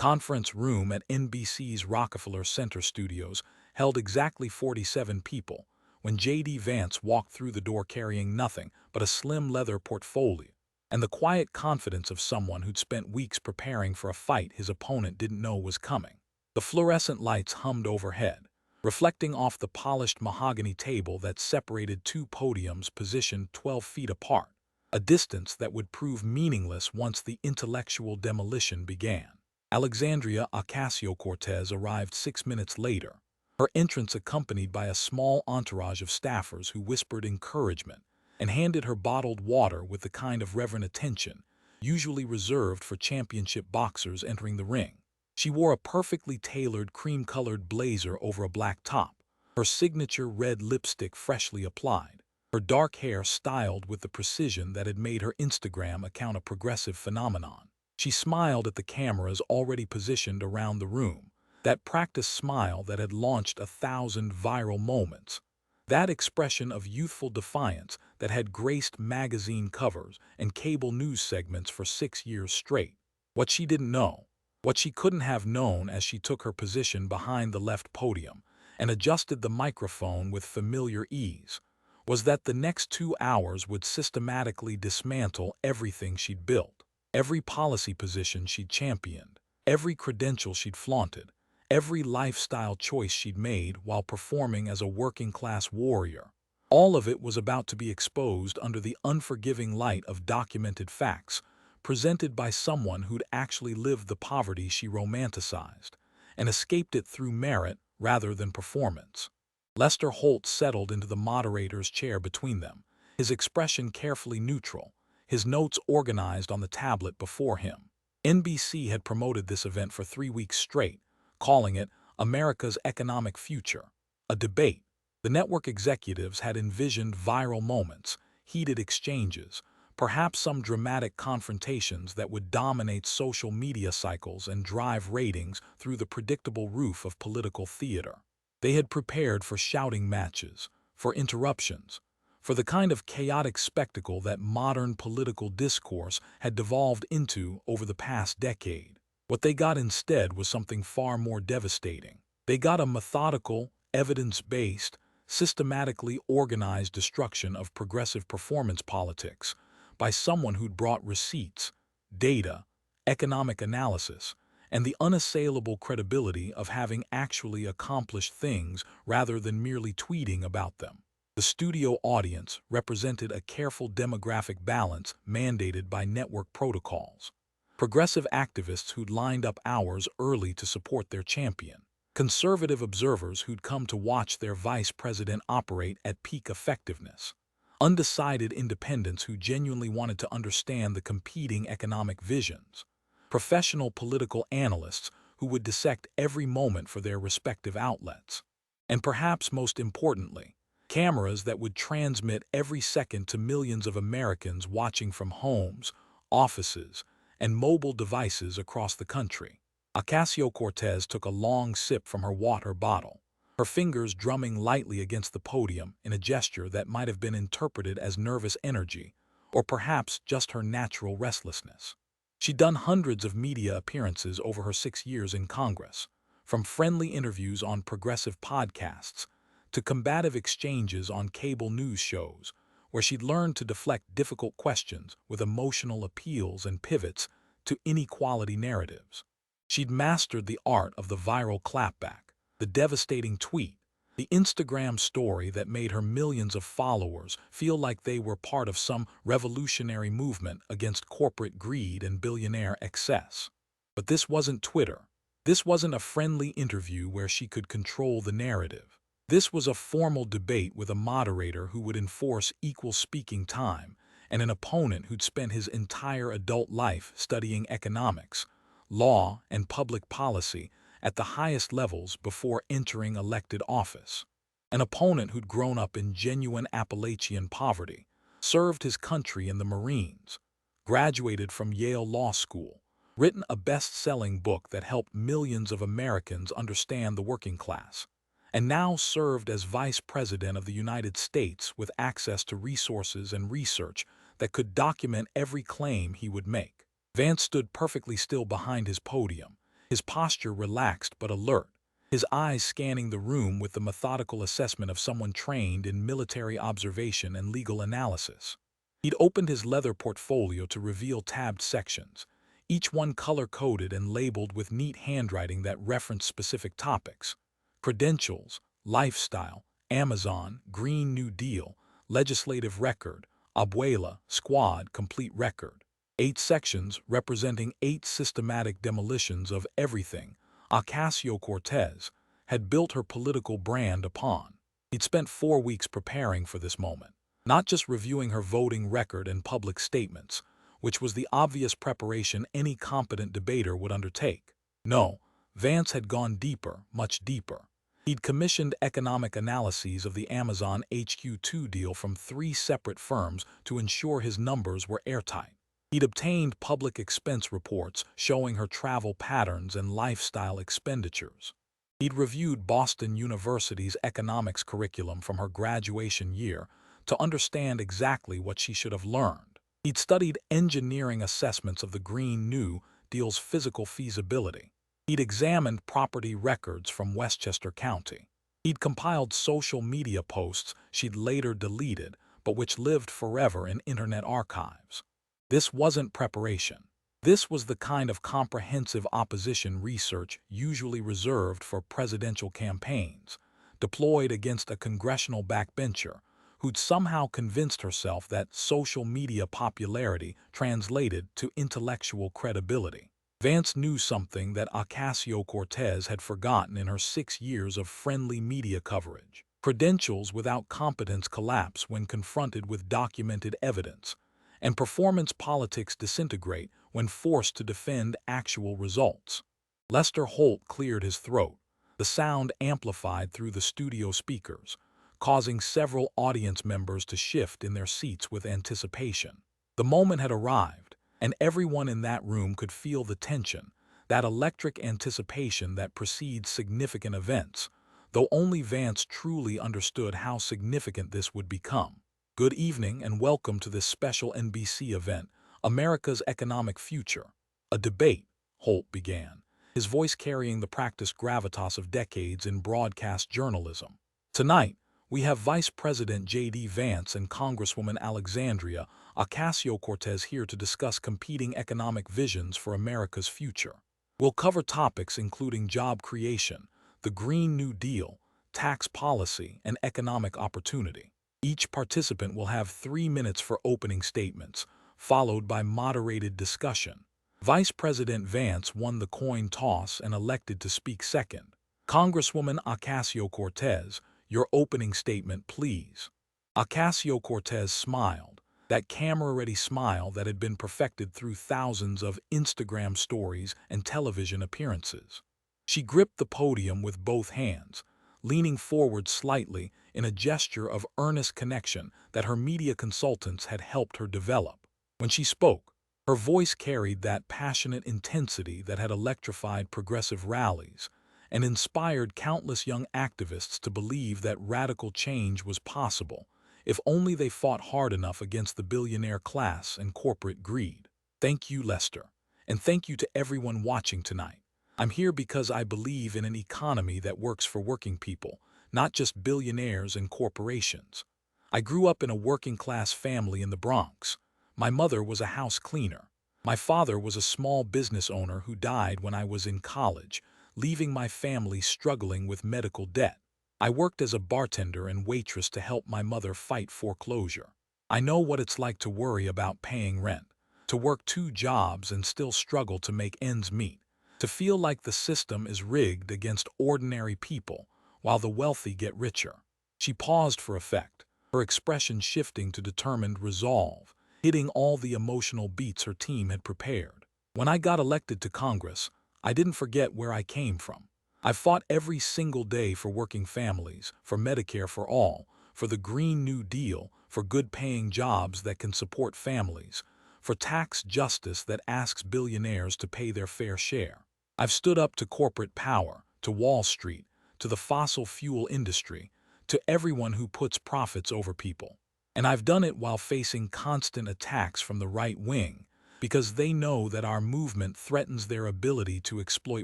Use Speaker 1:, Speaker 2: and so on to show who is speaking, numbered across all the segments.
Speaker 1: conference room at NBC's Rockefeller Center studios held exactly 47 people when J.D. Vance walked through the door carrying nothing but a slim leather portfolio and the quiet confidence of someone who'd spent weeks preparing for a fight his opponent didn't know was coming. The fluorescent lights hummed overhead, reflecting off the polished mahogany table that separated two podiums positioned 12 feet apart, a distance that would prove meaningless once the intellectual demolition began. Alexandria Ocasio-Cortez arrived 6 minutes later, her entrance accompanied by a small entourage of staffers who whispered encouragement and handed her bottled water with the kind of reverent attention usually reserved for championship boxers entering the ring. She wore a perfectly tailored cream-colored blazer over a black top, her signature red lipstick freshly applied, her dark hair styled with the precision that had made her Instagram account a progressive phenomenon. She smiled at the cameras already positioned around the room, that practiced smile that had launched 1,000 viral moments, that expression of youthful defiance that had graced magazine covers and cable news segments for 6 years straight. What she didn't know, what she couldn't have known as she took her position behind the left podium and adjusted the microphone with familiar ease, was that the next 2 hours would systematically dismantle everything she'd built, every policy position she'd championed, every credential she'd flaunted, every lifestyle choice she'd made while performing as a working-class warrior. All of it was about to be exposed under the unforgiving light of documented facts, presented by someone who'd actually lived the poverty she romanticized, and escaped it through merit rather than performance. Lester Holt settled into the moderator's chair between them, his expression carefully neutral, his notes organized on the tablet before him. NBC had promoted this event for 3 weeks straight, calling it America's Economic Future, a debate. The network executives had envisioned viral moments, heated exchanges, perhaps some dramatic confrontations that would dominate social media cycles and drive ratings through the predictable roof of political theater. They had prepared for shouting matches, for interruptions, for the kind of chaotic spectacle that modern political discourse had devolved into over the past decade. What they got instead was something far more devastating. They got a methodical, evidence-based, systematically organized destruction of progressive performance politics by someone who'd brought receipts, data, economic analysis, and the unassailable credibility of having actually accomplished things rather than merely tweeting about them. The studio audience represented a careful demographic balance mandated by network protocols. Progressive activists who'd lined up hours early to support their champion, conservative observers who'd come to watch their vice president operate at peak effectiveness, undecided independents who genuinely wanted to understand the competing economic visions, professional political analysts who would dissect every moment for their respective outlets, and perhaps most importantly, cameras that would transmit every second to millions of Americans watching from homes, offices, and mobile devices across the country. Ocasio-Cortez took a long sip from her water bottle, her fingers drumming lightly against the podium in a gesture that might have been interpreted as nervous energy, or perhaps just her natural restlessness. She'd done hundreds of media appearances over her 6 years in Congress, from friendly interviews on progressive podcasts to combative exchanges on cable news shows, where she'd learned to deflect difficult questions with emotional appeals and pivots to inequality narratives. She'd mastered the art of the viral clapback, the devastating tweet, the Instagram story that made her millions of followers feel like they were part of some revolutionary movement against corporate greed and billionaire excess. But this wasn't Twitter. This wasn't a friendly interview where she could control the narrative. This was a formal debate with a moderator who would enforce equal speaking time and an opponent who'd spent his entire adult life studying economics, law, and public policy at the highest levels before entering elected office. An opponent who'd grown up in genuine Appalachian poverty, served his country in the Marines, graduated from Yale Law School, written a best-selling book that helped millions of Americans understand the working class, and now served as Vice President of the United States with access to resources and research that could document every claim he would make. Vance stood perfectly still behind his podium, his posture relaxed but alert, his eyes scanning the room with the methodical assessment of someone trained in military observation and legal analysis. He'd opened his leather portfolio to reveal tabbed sections, each one color-coded and labeled with neat handwriting that referenced specific topics: credentials, lifestyle, Amazon, Green New Deal, legislative record, Abuela, squad, complete record. 8 sections representing 8 systematic demolitions of everything Ocasio-Cortez had built her political brand upon. He'd spent 4 weeks preparing for this moment, not just reviewing her voting record and public statements, which was the obvious preparation any competent debater would undertake. No, Vance had gone deeper, much deeper. He'd commissioned economic analyses of the Amazon HQ2 deal from 3 separate firms to ensure his numbers were airtight. He'd obtained public expense reports showing her travel patterns and lifestyle expenditures. He'd reviewed Boston University's economics curriculum from her graduation year to understand exactly what she should have learned. He'd studied engineering assessments of the Green New Deal's physical feasibility. He'd examined property records from Westchester County. He'd compiled social media posts she'd later deleted, but which lived forever in internet archives. This wasn't preparation. This was the kind of comprehensive opposition research usually reserved for presidential campaigns, deployed against a congressional backbencher who'd somehow convinced herself that social media popularity translated to intellectual credibility. Vance knew something that Ocasio-Cortez had forgotten in her 6 years of friendly media coverage. Credentials without competence collapse when confronted with documented evidence, and performance politics disintegrate when forced to defend actual results. Lester Holt cleared his throat, the sound amplified through the studio speakers, causing several audience members to shift in their seats with anticipation. The moment had arrived, and everyone in that room could feel the tension, that electric anticipation that precedes significant events, though only Vance truly understood how significant this would become. Good evening and welcome to this special NBC event, America's Economic Future. A debate, Holt began, his voice carrying the practiced gravitas of decades in broadcast journalism. Tonight, we have Vice President J.D. Vance and Congresswoman Alexandria Ocasio-Cortez here to discuss competing economic visions for America's future. We'll cover topics including job creation, the Green New Deal, tax policy, and economic opportunity. Each participant will have 3 minutes for opening statements, followed by moderated discussion. Vice President Vance won the coin toss and elected to speak second. Congresswoman Ocasio-Cortez, your opening statement, please. Ocasio-Cortez smiled, that camera-ready smile that had been perfected through thousands of Instagram stories and television appearances. She gripped the podium with both hands, leaning forward slightly in a gesture of earnest connection that her media consultants had helped her develop. When she spoke, her voice carried that passionate intensity that had electrified progressive rallies and inspired countless young activists to believe that radical change was possible, if only they fought hard enough against the billionaire class and corporate greed. Thank you, Lester, and thank you to everyone watching tonight. I'm here because I believe in an economy that works for working people, not just billionaires and corporations. I grew up in a working-class family in the Bronx. My mother was a house cleaner. My father was a small business owner who died when I was in college, leaving my family struggling with medical debt. I worked as a bartender and waitress to help my mother fight foreclosure. I know what it's like to worry about paying rent, to work 2 jobs and still struggle to make ends meet, to feel like the system is rigged against ordinary people while the wealthy get richer. She paused for effect, her expression shifting to determined resolve, hitting all the emotional beats her team had prepared. When I got elected to Congress, I didn't forget where I came from. I've fought every single day for working families, for Medicare for all, for the Green New Deal, for good-paying jobs that can support families, for tax justice that asks billionaires to pay their fair share. I've stood up to corporate power, to Wall Street, to the fossil fuel industry, to everyone who puts profits over people. And I've done it while facing constant attacks from the right wing, because they know that our movement threatens their ability to exploit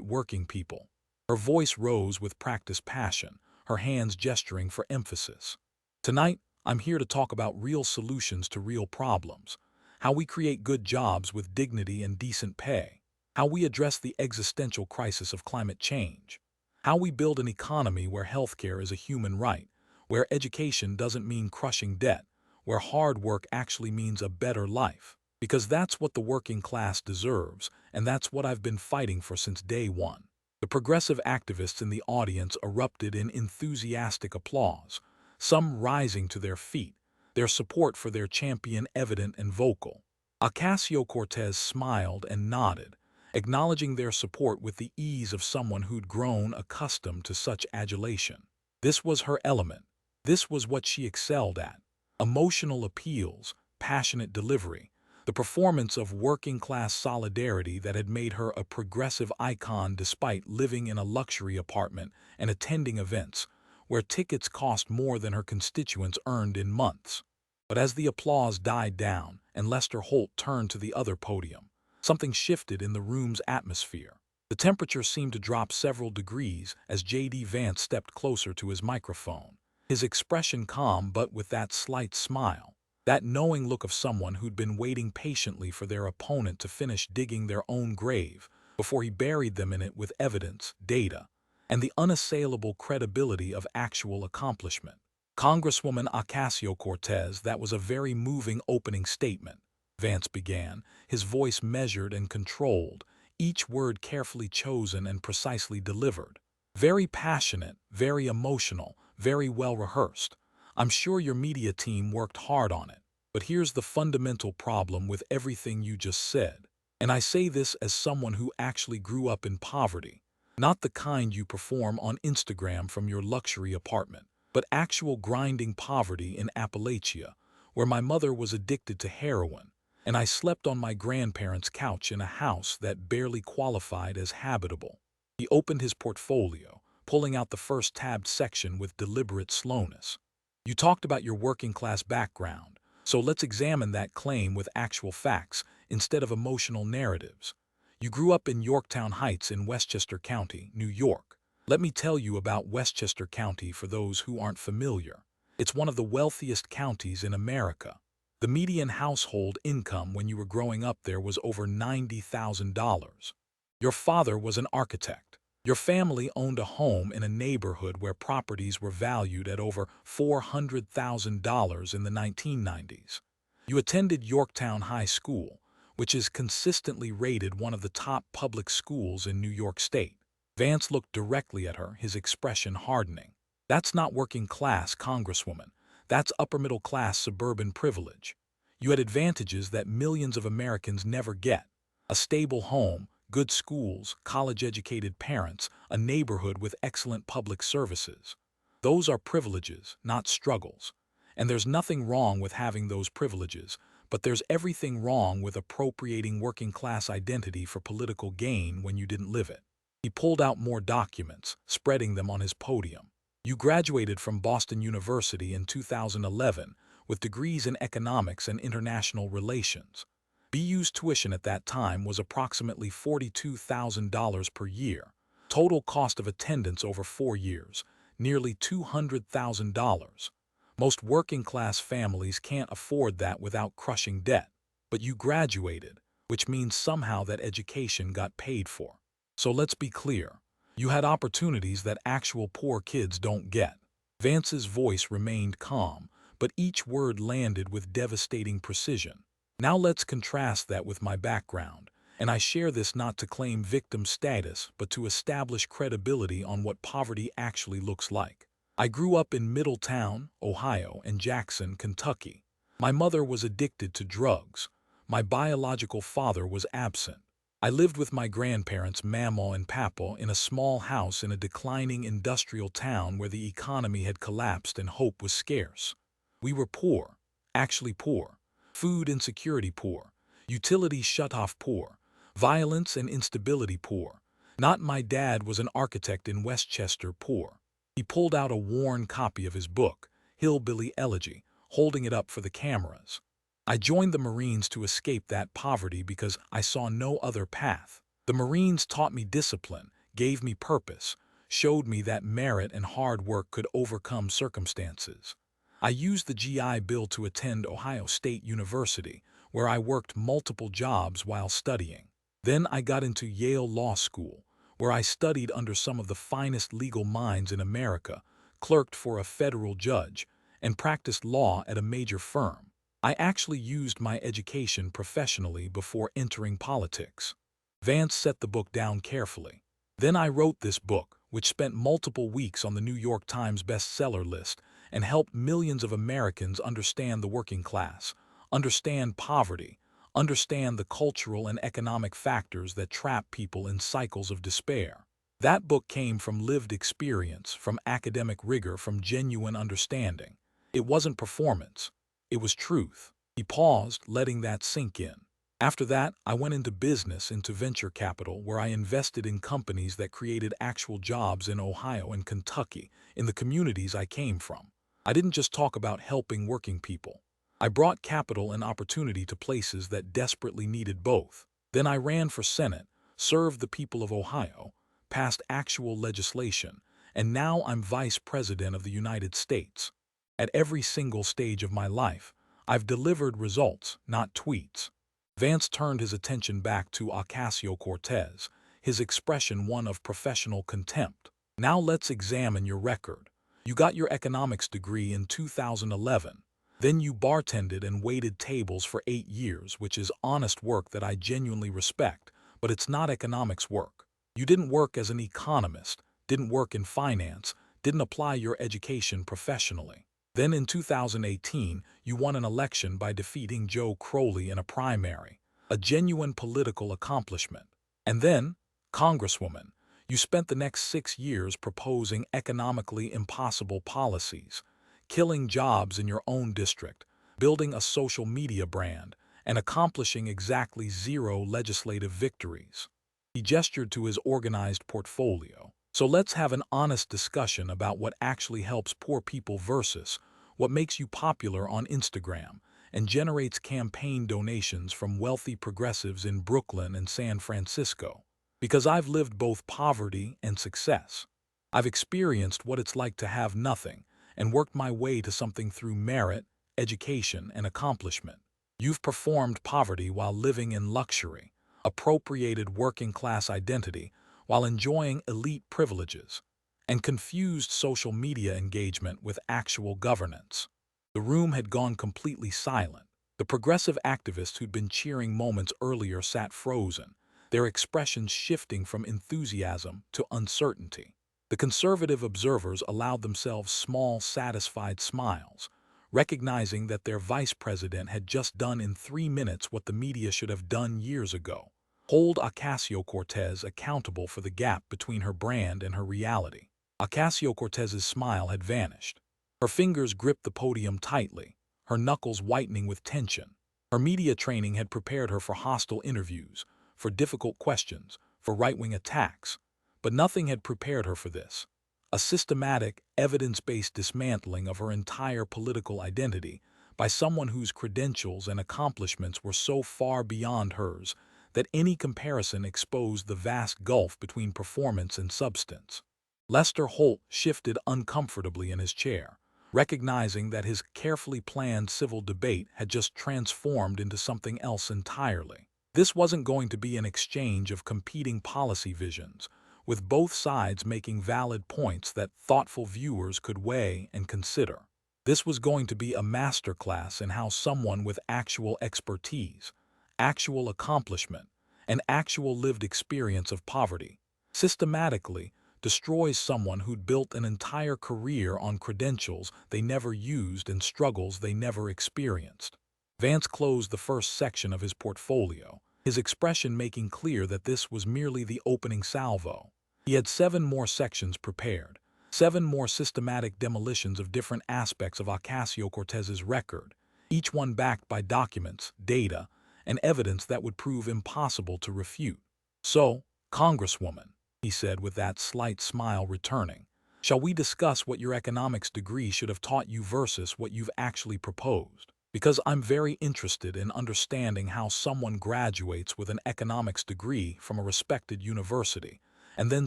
Speaker 1: working people. Her voice rose with practiced passion, her hands gesturing for emphasis. Tonight, I'm here to talk about real solutions to real problems, how we create good jobs with dignity and decent pay, how we address the existential crisis of climate change, how we build an economy where healthcare is a human right, where education doesn't mean crushing debt, where hard work actually means a better life. Because that's what the working class deserves, and that's what I've been fighting for since day one. The progressive activists in the audience erupted in enthusiastic applause, some rising to their feet, their support for their champion evident and vocal. Ocasio-Cortez smiled and nodded, acknowledging their support with the ease of someone who'd grown accustomed to such adulation. This was her element. This was what she excelled at. Emotional appeals, passionate delivery, the performance of working-class solidarity that had made her a progressive icon despite living in a luxury apartment and attending events where tickets cost more than her constituents earned in months. But as the applause died down and Lester Holt turned to the other podium, something shifted in the room's atmosphere. The temperature seemed to drop several degrees as J.D. Vance stepped closer to his microphone, his expression calm but with that slight smile, that knowing look of someone who'd been waiting patiently for their opponent to finish digging their own grave before he buried them in it with evidence, data, and the unassailable credibility of actual accomplishment. Congresswoman Ocasio-Cortez, that was a very moving opening statement, Vance began, his voice measured and controlled, each word carefully chosen and precisely delivered. Very passionate, very emotional, very well rehearsed. I'm sure your media team worked hard on it, but here's the fundamental problem with everything you just said. And I say this as someone who actually grew up in poverty, not the kind you perform on Instagram from your luxury apartment, but actual grinding poverty in Appalachia, where my mother was addicted to heroin, and I slept on my grandparents' couch in a house that barely qualified as habitable. He opened his portfolio, pulling out the first tabbed section with deliberate slowness. You talked about your working-class background, so let's examine that claim with actual facts instead of emotional narratives. You grew up in Yorktown Heights in Westchester County, New York. Let me tell you about Westchester County for those who aren't familiar. It's one of the wealthiest counties in America. The median household income when you were growing up there was over $90,000. Your father was an architect. Your family owned a home in a neighborhood where properties were valued at over $400,000 in the 1990s. You attended Yorktown High School, which is consistently rated one of the top public schools in New York State. Vance looked directly at her, his expression hardening. That's not working class, Congresswoman. That's upper-middle class suburban privilege. You had advantages that millions of Americans never get. A stable home, good schools, college-educated parents, a neighborhood with excellent public services. Those are privileges, not struggles. And there's nothing wrong with having those privileges, but there's everything wrong with appropriating working-class identity for political gain when you didn't live it. He pulled out more documents, spreading them on his podium. You graduated from Boston University in 2011 with degrees in economics and international relations. BU's tuition at that time was approximately $42,000 per year. Total cost of attendance over 4 years, nearly $200,000. Most working-class families can't afford that without crushing debt. But you graduated, which means somehow that education got paid for. So let's be clear. You had opportunities that actual poor kids don't get. Vance's voice remained calm, but each word landed with devastating precision. Now let's contrast that with my background, and I share this not to claim victim status, but to establish credibility on what poverty actually looks like. I grew up in Middletown, Ohio, and Jackson, Kentucky. My mother was addicted to drugs. My biological father was absent. I lived with my grandparents, Mama and Papa, in a small house in a declining industrial town where the economy had collapsed and hope was scarce. We were poor, actually poor. Food insecurity poor, utility shut-off poor, violence and instability poor. Not my dad was an architect in Westchester poor. He pulled out a worn copy of his book, Hillbilly Elegy, holding it up for the cameras. I joined the Marines to escape that poverty because I saw no other path. The Marines taught me discipline, gave me purpose, showed me that merit and hard work could overcome circumstances. I used the GI Bill to attend Ohio State University, where I worked multiple jobs while studying. Then I got into Yale Law School, where I studied under some of the finest legal minds in America, clerked for a federal judge, and practiced law at a major firm. I actually used my education professionally before entering politics. Vance set the book down carefully. Then I wrote this book, which spent multiple weeks on the New York Times bestseller list and helped millions of Americans understand the working class, understand poverty, understand the cultural and economic factors that trap people in cycles of despair. That book came from lived experience, from academic rigor, from genuine understanding. It wasn't performance. It was truth. He paused, letting that sink in. After that, I went into business, into venture capital, where I invested in companies that created actual jobs in Ohio and Kentucky, in the communities I came from. I didn't just talk about helping working people. I brought capital and opportunity to places that desperately needed both. Then I ran for Senate, served the people of Ohio, passed actual legislation, and now I'm Vice President of the United States. At every single stage of my life, I've delivered results, not tweets. Vance turned his attention back to Ocasio-Cortez, his expression one of professional contempt. Now let's examine your record. You got your economics degree in 2011. Then you bartended and waited tables for 8 years, which is honest work that I genuinely respect, but it's not economics work. You didn't work as an economist, didn't work in finance, didn't apply your education professionally. Then in 2018, you won an election by defeating Joe Crowley in a primary, a genuine political accomplishment. And then, Congresswoman, you spent the next 6 years proposing economically impossible policies, killing jobs in your own district, building a social media brand, and accomplishing exactly 0 legislative victories. He gestured to his organized portfolio. So let's have an honest discussion about what actually helps poor people versus what makes you popular on Instagram and generates campaign donations from wealthy progressives in Brooklyn and San Francisco. Because I've lived both poverty and success. I've experienced what it's like to have nothing and worked my way to something through merit, education, and accomplishment. You've performed poverty while living in luxury, appropriated working-class identity while enjoying elite privileges, and confused social media engagement with actual governance. The room had gone completely silent. The progressive activists who'd been cheering moments earlier sat frozen, their expressions shifting from enthusiasm to uncertainty. The conservative observers allowed themselves small, satisfied smiles, recognizing that their vice president had just done in 3 minutes what the media should have done years ago. Hold Ocasio-Cortez accountable for the gap between her brand and her reality. Ocasio-Cortez's smile had vanished. Her fingers gripped the podium tightly, her knuckles whitening with tension. Her media training had prepared her for hostile interviews, for difficult questions, for right-wing attacks. But nothing had prepared her for this. A systematic, evidence-based dismantling of her entire political identity by someone whose credentials and accomplishments were so far beyond hers that any comparison exposed the vast gulf between performance and substance. Lester Holt shifted uncomfortably in his chair, recognizing that his carefully planned civil debate had just transformed into something else entirely. This wasn't going to be an exchange of competing policy visions, with both sides making valid points that thoughtful viewers could weigh and consider. This was going to be a masterclass in how someone with actual expertise, actual accomplishment, and actual lived experience of poverty systematically destroys someone who'd built an entire career on credentials they never used and struggles they never experienced. Vance closed the first section of his portfolio, his expression making clear that this was merely the opening salvo. He had 7 more sections prepared, 7 more systematic demolitions of different aspects of Ocasio-Cortez's record, each one backed by documents, data, and evidence that would prove impossible to refute. So, Congresswoman, he said with that slight smile returning, shall we discuss what your economics degree should have taught you versus what you've actually proposed? Because I'm very interested in understanding how someone graduates with an economics degree from a respected university and then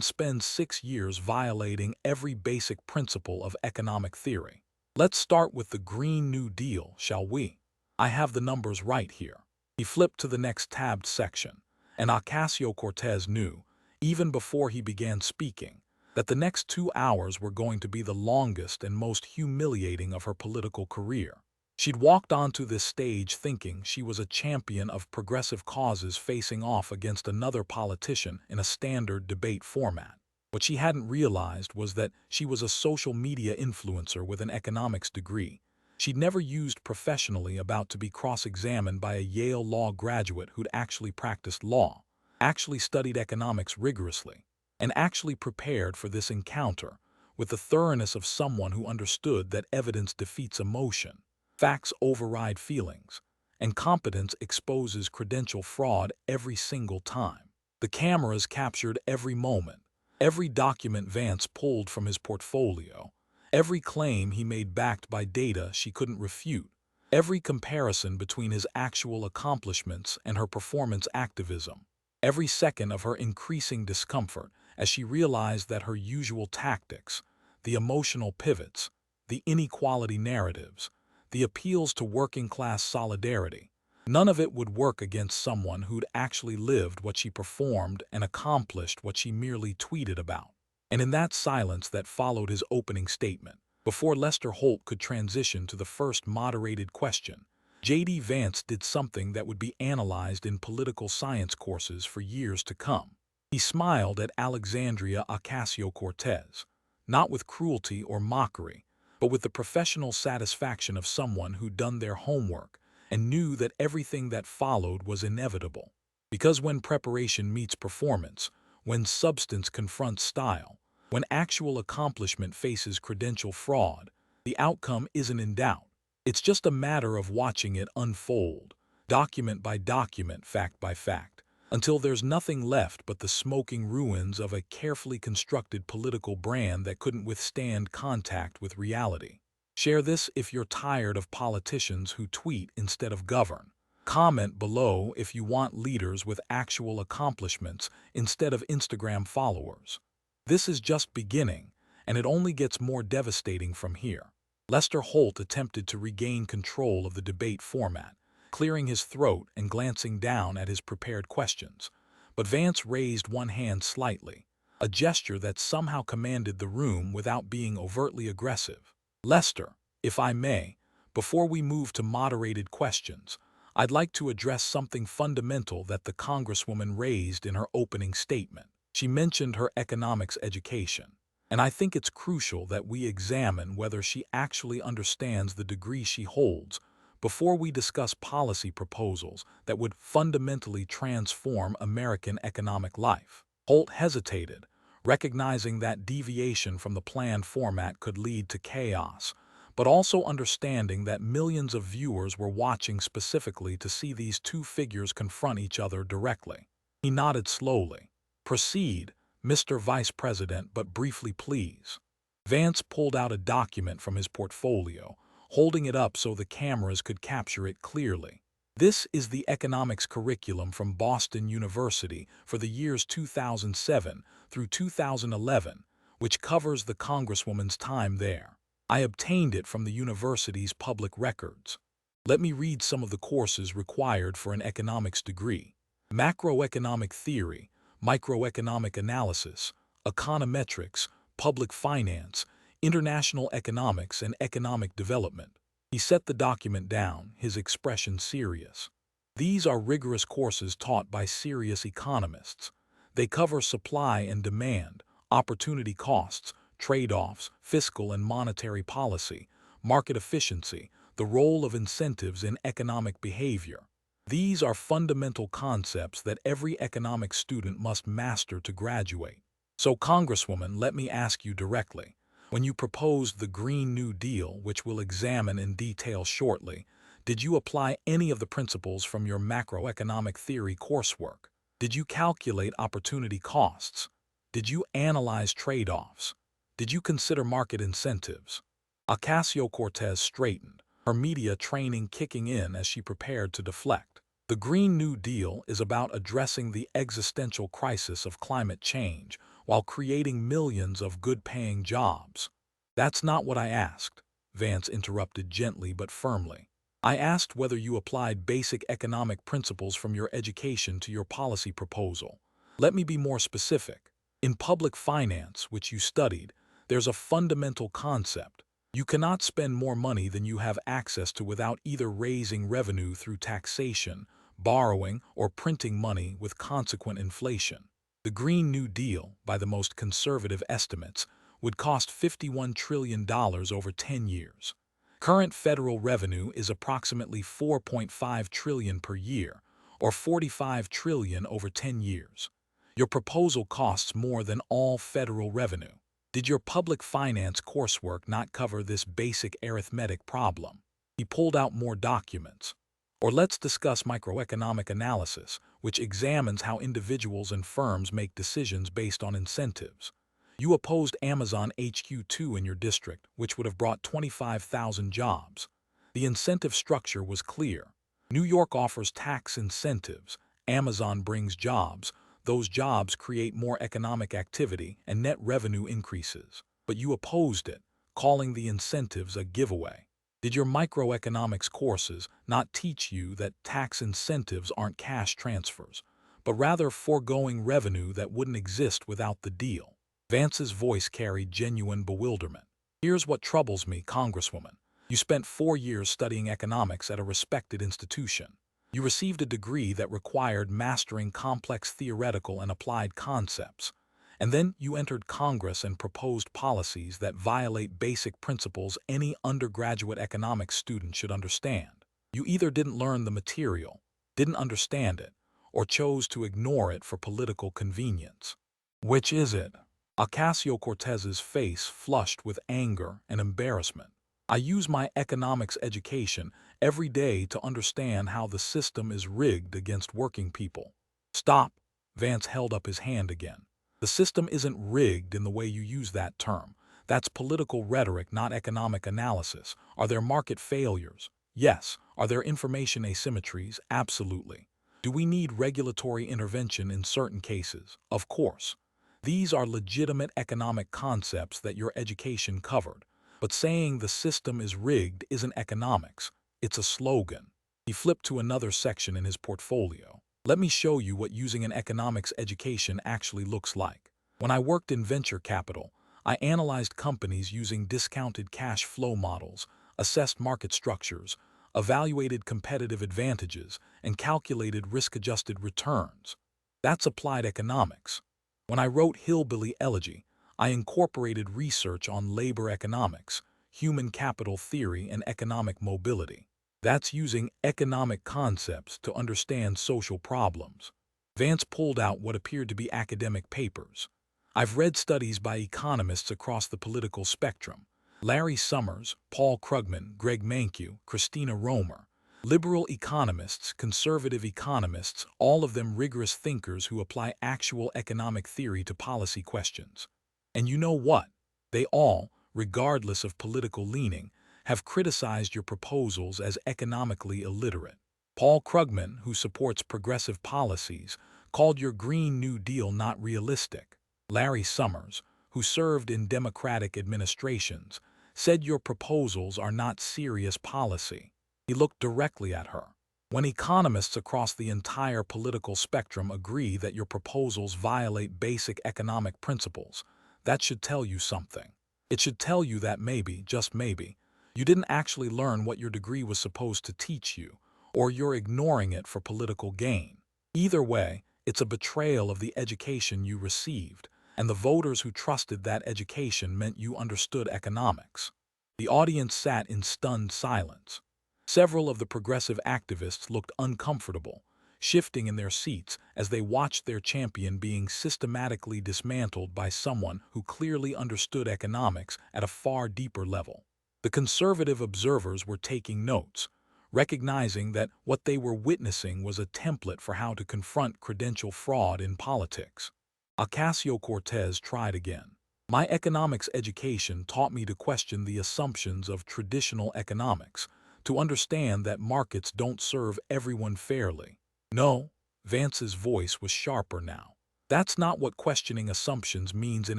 Speaker 1: spends 6 years violating every basic principle of economic theory. Let's start with the Green New Deal, shall we? I have the numbers right here. He flipped to the next tabbed section, and Ocasio-Cortez knew, even before he began speaking, that the next 2 hours were going to be the longest and most humiliating of her political career. She'd walked onto this stage thinking she was a champion of progressive causes facing off against another politician in a standard debate format. What she hadn't realized was that she was a social media influencer with an economics degree. She'd never used professionally about to be cross-examined by a Yale law graduate who'd actually practiced law, actually studied economics rigorously, and actually prepared for this encounter with the thoroughness of someone who understood that evidence defeats emotion. Facts override feelings, and competence exposes credential fraud every single time. The cameras captured every moment, every document Vance pulled from his portfolio, every claim he made backed by data she couldn't refute, every comparison between his actual accomplishments and her performance activism, every second of her increasing discomfort as she realized that her usual tactics, the emotional pivots, the inequality narratives, the appeals to working-class solidarity, none of it would work against someone who'd actually lived what she performed and accomplished what she merely tweeted about. And in that silence that followed his opening statement, before Lester Holt could transition to the first moderated question, J.D. Vance did something that would be analyzed in political science courses for years to come. He smiled at Alexandria Ocasio-Cortez, not with cruelty or mockery, but with the professional satisfaction of someone who'd done their homework and knew that everything that followed was inevitable. Because when preparation meets performance, when substance confronts style, when actual accomplishment faces credential fraud, the outcome isn't in doubt. It's just a matter of watching it unfold, document by document, fact by fact, until there's nothing left but the smoking ruins of a carefully constructed political brand that couldn't withstand contact with reality. Share this if you're tired of politicians who tweet instead of govern. Comment below if you want leaders with actual accomplishments instead of Instagram followers. This is just beginning, and it only gets more devastating from here. Lester Holt attempted to regain control of the debate format, clearing his throat and glancing down at his prepared questions. But Vance raised one hand slightly, a gesture that somehow commanded the room without being overtly aggressive. Lester, if I may, before we move to moderated questions, I'd like to address something fundamental that the Congresswoman raised in her opening statement. She mentioned her economics education, and I think it's crucial that we examine whether she actually understands the degree she holds before we discuss policy proposals that would fundamentally transform American economic life. Holt hesitated, recognizing that deviation from the planned format could lead to chaos, but also understanding that millions of viewers were watching specifically to see these two figures confront each other directly. He nodded slowly. "Proceed, Mr. Vice President, but briefly, please." Vance pulled out a document from his portfolio, holding it up so the cameras could capture it clearly. This is the economics curriculum from Boston University for the years 2007 through 2011, which covers the Congresswoman's time there. I obtained it from the university's public records. Let me read some of the courses required for an economics degree: macroeconomic theory, microeconomic analysis, econometrics, public finance, international economics, and economic development. He set the document down, his expression serious. These are rigorous courses taught by serious economists. They cover supply and demand, opportunity costs, trade-offs, fiscal and monetary policy, market efficiency, the role of incentives in economic behavior. These are fundamental concepts that every economics student must master to graduate. So, Congresswoman, let me ask you directly. When you proposed the Green New Deal, which we'll examine in detail shortly, did you apply any of the principles from your macroeconomic theory coursework? Did you calculate opportunity costs? Did you analyze trade-offs? Did you consider market incentives? Ocasio-Cortez straightened, her media training kicking in as she prepared to deflect. The Green New Deal is about addressing the existential crisis of climate change while creating millions of good-paying jobs. That's not what I asked, Vance interrupted gently but firmly. I asked whether you applied basic economic principles from your education to your policy proposal. Let me be more specific. In public finance, which you studied, there's a fundamental concept. You cannot spend more money than you have access to without either raising revenue through taxation, borrowing, or printing money with consequent inflation. The Green New Deal, by the most conservative estimates, would cost $51 trillion over 10 years. Current federal revenue is approximately $4.5 trillion per year, or $45 trillion over 10 years. Your proposal costs more than all federal revenue. Did your public finance coursework not cover this basic arithmetic problem? He pulled out more documents. Or let's discuss microeconomic analysis, which examines how individuals and firms make decisions based on incentives. You opposed Amazon HQ2 in your district, which would have brought 25,000 jobs. The incentive structure was clear. New York offers tax incentives. Amazon brings jobs. Those jobs create more economic activity and net revenue increases. But you opposed it, calling the incentives a giveaway. Did your microeconomics courses not teach you that tax incentives aren't cash transfers, but rather foregoing revenue that wouldn't exist without the deal? Vance's voice carried genuine bewilderment. Here's what troubles me, Congresswoman. You spent 4 years studying economics at a respected institution. You received a degree that required mastering complex theoretical and applied concepts. And then you entered Congress and proposed policies that violate basic principles any undergraduate economics student should understand. You either didn't learn the material, didn't understand it, or chose to ignore it for political convenience. Which is it? Ocasio-Cortez's face flushed with anger and embarrassment. I use my economics education every day to understand how the system is rigged against working people. Stop! Vance held up his hand again. The system isn't rigged in the way you use that term. That's political rhetoric, not economic analysis. Are there market failures? Yes. Are there information asymmetries? Absolutely. Do we need regulatory intervention in certain cases? Of course. These are legitimate economic concepts that your education covered. But saying the system is rigged isn't economics. It's a slogan. He flipped to another section in his portfolio. Let me show you what using an economics education actually looks like. When I worked in venture capital, I analyzed companies using discounted cash flow models, assessed market structures, evaluated competitive advantages, and calculated risk-adjusted returns. That's applied economics. When I wrote Hillbilly Elegy, I incorporated research on labor economics, human capital theory, and economic mobility. That's using economic concepts to understand social problems. Vance pulled out what appeared to be academic papers. I've read studies by economists across the political spectrum. Larry Summers, Paul Krugman, Greg Mankiw, Christina Romer. Liberal economists, conservative economists, all of them rigorous thinkers who apply actual economic theory to policy questions. And you know what? They all, regardless of political leaning, have criticized your proposals as economically illiterate. Paul Krugman, who supports progressive policies, called your Green New Deal not realistic. Larry Summers, who served in Democratic administrations, said your proposals are not serious policy. He looked directly at her. When economists across the entire political spectrum agree that your proposals violate basic economic principles, that should tell you something. It should tell you that maybe, just maybe, you didn't actually learn what your degree was supposed to teach you, or you're ignoring it for political gain. Either way, it's a betrayal of the education you received, and the voters who trusted that education meant you understood economics. The audience sat in stunned silence. Several of the progressive activists looked uncomfortable, shifting in their seats as they watched their champion being systematically dismantled by someone who clearly understood economics at a far deeper level. The conservative observers were taking notes, recognizing that what they were witnessing was a template for how to confront credential fraud in politics. Ocasio-Cortez tried again. My economics education taught me to question the assumptions of traditional economics, to understand that markets don't serve everyone fairly. No, Vance's voice was sharper now. That's not what questioning assumptions means in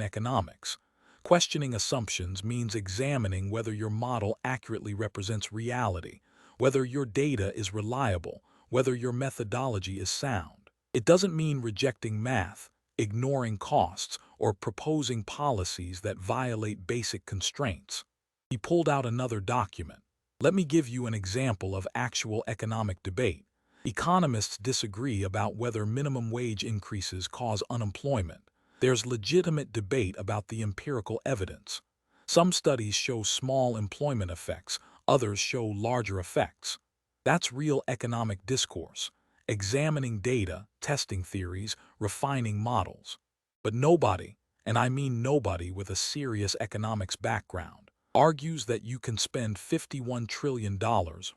Speaker 1: economics. Questioning assumptions means examining whether your model accurately represents reality, whether your data is reliable, whether your methodology is sound. It doesn't mean rejecting math, ignoring costs, or proposing policies that violate basic constraints. He pulled out another document. Let me give you an example of actual economic debate. Economists disagree about whether minimum wage increases cause unemployment. There's legitimate debate about the empirical evidence. Some studies show small employment effects, others show larger effects. That's real economic discourse, examining data, testing theories, refining models. But nobody, and I mean nobody with a serious economics background, argues that you can spend $51 trillion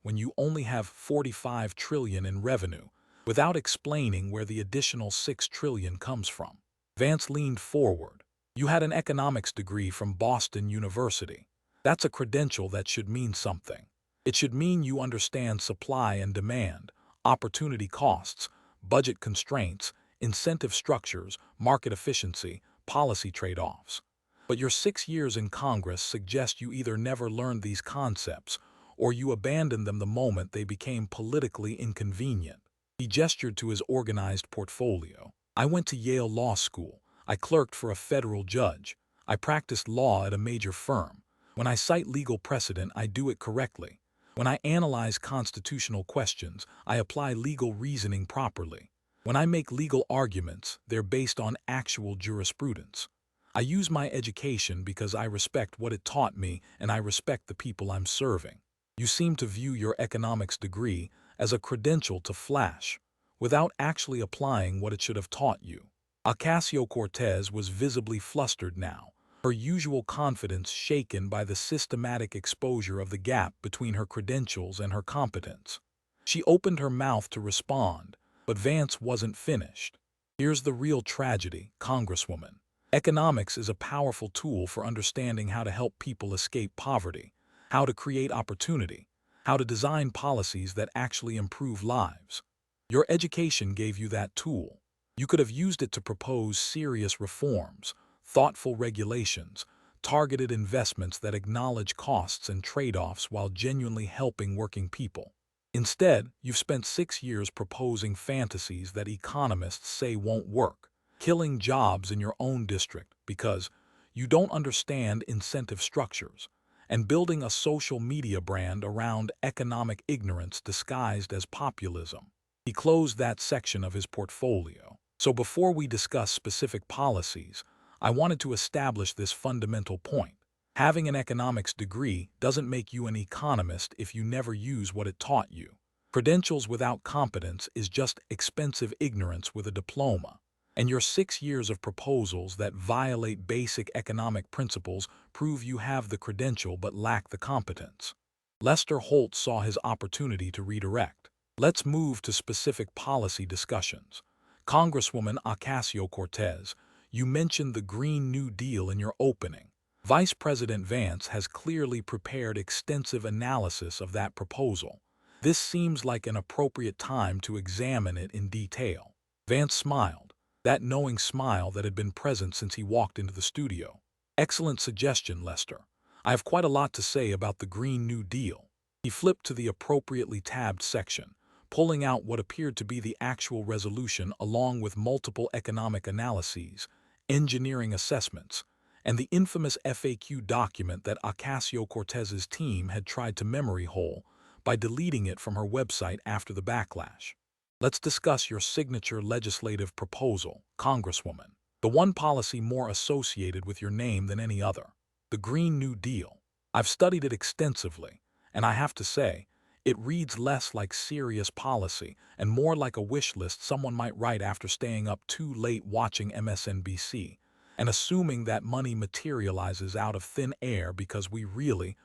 Speaker 1: when you only have $45 trillion in revenue without explaining where the additional $6 trillion comes from. Vance leaned forward. You had an economics degree from Boston University. That's a credential that should mean something. It should mean you understand supply and demand, opportunity costs, budget constraints, incentive structures, market efficiency, policy trade-offs. But your 6 years in Congress suggest you either never learned these concepts or you abandoned them the moment they became politically inconvenient. He gestured to his organized portfolio. I went to Yale Law School. I clerked for a federal judge. I practiced law at a major firm. When I cite legal precedent, I do it correctly. When I analyze constitutional questions, I apply legal reasoning properly. When I make legal arguments, they're based on actual jurisprudence. I use my education because I respect what it taught me and I respect the people I'm serving. You seem to view your economics degree as a credential to flash, without actually applying what it should have taught you. Ocasio-Cortez was visibly flustered now, her usual confidence shaken by the systematic exposure of the gap between her credentials and her competence. She opened her mouth to respond, but Vance wasn't finished. Here's the real tragedy, Congresswoman. Economics is a powerful tool for understanding how to help people escape poverty, how to create opportunity, how to design policies that actually improve lives. Your education gave you that tool. You could have used it to propose serious reforms, thoughtful regulations, targeted investments that acknowledge costs and trade-offs while genuinely helping working people. Instead, you've spent 6 years proposing fantasies that economists say won't work, killing jobs in your own district because you don't understand incentive structures, and building a social media brand around economic ignorance disguised as populism. He closed that section of his portfolio. So before we discuss specific policies, I wanted to establish this fundamental point. Having an economics degree doesn't make you an economist if you never use what it taught you. Credentials without competence is just expensive ignorance with a diploma. And your 6 years of proposals that violate basic economic principles prove you have the credential but lack the competence. Lester Holt saw his opportunity to redirect. Let's move to specific policy discussions. Congresswoman Ocasio-Cortez, you mentioned the Green New Deal in your opening. Vice President Vance has clearly prepared extensive analysis of that proposal. This seems like an appropriate time to examine it in detail. Vance smiled, that knowing smile that had been present since he walked into the studio. Excellent suggestion, Lester. I have quite a lot to say about the Green New Deal. He flipped to the appropriately tabbed section, pulling out what appeared to be the actual resolution along with multiple economic analyses, engineering assessments, and the infamous FAQ document that Ocasio-Cortez's team had tried to memory hole by deleting it from her website after the backlash. Let's discuss your signature legislative proposal, Congresswoman, the one policy more associated with your name than any other, the Green New Deal. I've studied it extensively, and I have to say, it reads less like serious policy and more like a wish list someone might write after staying up too late watching MSNBC and assuming that money materializes out of thin air because we really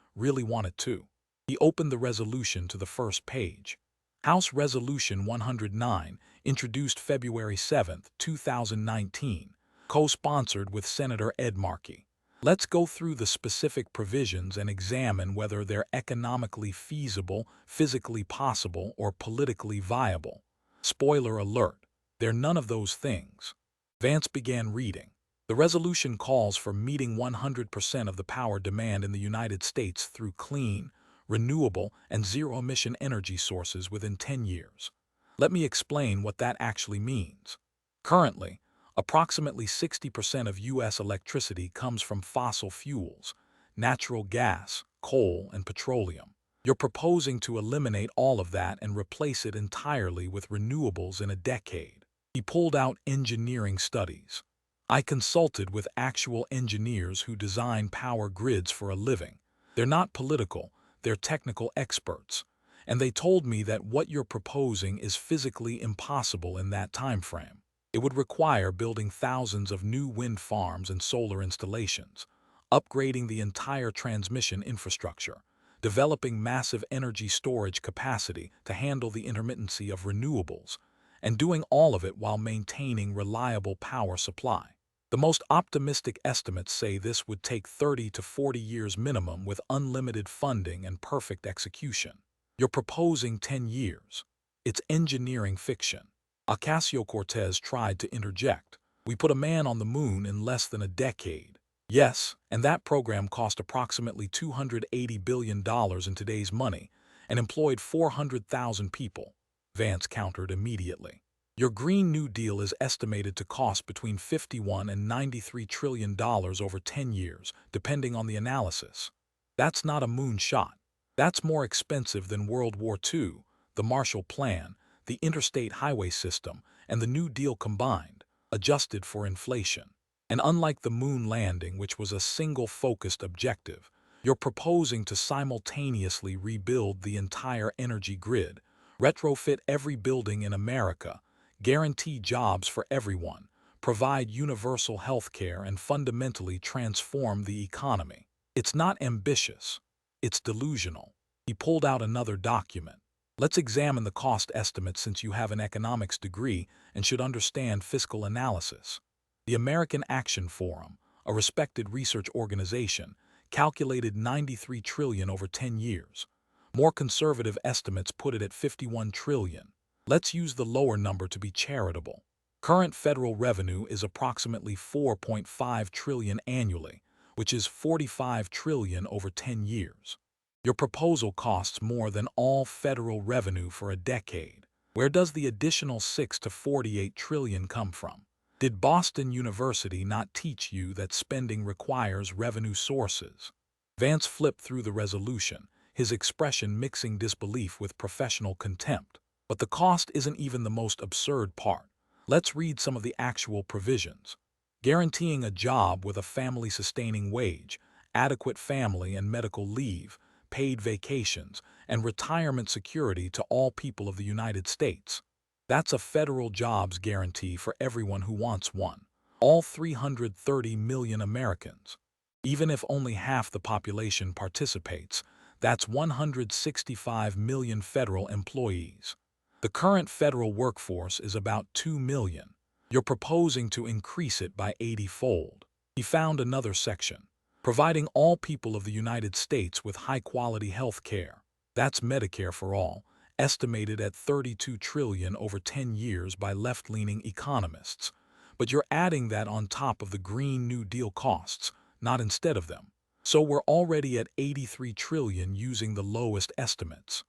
Speaker 1: want it to. He opened the resolution to the first page. House Resolution 109, introduced February 7, 2019, co-sponsored with Senator Ed Markey. Let's go through the specific provisions and examine whether they're economically feasible, physically possible, or politically viable. Spoiler alert, they're none of those things. Vance began reading. The resolution calls for meeting 100% of the power demand in the United States through clean, renewable, and zero-emission energy sources within 10 years. Let me explain what that actually means. Currently, approximately 60% of U.S. electricity comes from fossil fuels, natural gas, coal, and petroleum. You're proposing to eliminate all of that and replace it entirely with renewables in a decade. He pulled out engineering studies. I consulted with actual engineers who design power grids for a living. They're not political, they're technical experts. And they told me that what you're proposing is physically impossible in that time frame. It would require building thousands of new wind farms and solar installations, upgrading the entire transmission infrastructure, developing massive energy storage capacity to handle the intermittency of renewables, and doing all of it while maintaining reliable power supply. The most optimistic estimates say this would take 30 to 40 years minimum with unlimited funding and perfect execution. You're proposing 10 years. It's engineering fiction. Ocasio-Cortez tried to interject. We put a man on the moon in less than a decade. Yes, and that program cost approximately $280 billion in today's money and employed 400,000 people. Vance countered immediately. Your Green New Deal is estimated to cost between $51 and $93 trillion over 10 years, depending on the analysis. That's not a moonshot. That's more expensive than World War II, the Marshall Plan, the interstate highway system, and the New Deal combined, adjusted for inflation. And unlike the moon landing, which was a single-focused objective, you're proposing to simultaneously rebuild the entire energy grid, retrofit every building in America, guarantee jobs for everyone, provide universal health care, and fundamentally transform the economy. It's not ambitious. It's delusional. He pulled out another document. Let's examine the cost estimates since you have an economics degree and should understand fiscal analysis. The American Action Forum, a respected research organization, calculated $93 trillion over 10 years. More conservative estimates put it at $51 trillion. Let's use the lower number to be charitable. Current federal revenue is approximately $4.5 trillion annually, which is $45 trillion over 10 years. Your proposal costs more than all federal revenue for a decade. Where does the additional $6 to $48 trillion come from? Did Boston University not teach you that spending requires revenue sources? Vance flipped through the resolution, his expression mixing disbelief with professional contempt. But the cost isn't even the most absurd part. Let's read some of the actual provisions. Guaranteeing a job with a family-sustaining wage, adequate family and medical leave, paid vacations, and retirement security to all people of the United States. That's a federal jobs guarantee for everyone who wants one. All 330 million Americans. Even if only half the population participates, that's 165 million federal employees. The current federal workforce is about 2 million. You're proposing to increase it by 80-fold. He found another section. Providing all people of the United States with high-quality health care. That's Medicare for all, estimated at $32 trillion over 10 years by left-leaning economists. But you're adding that on top of the Green New Deal costs, not instead of them. So we're already at $83 trillion using the lowest estimates.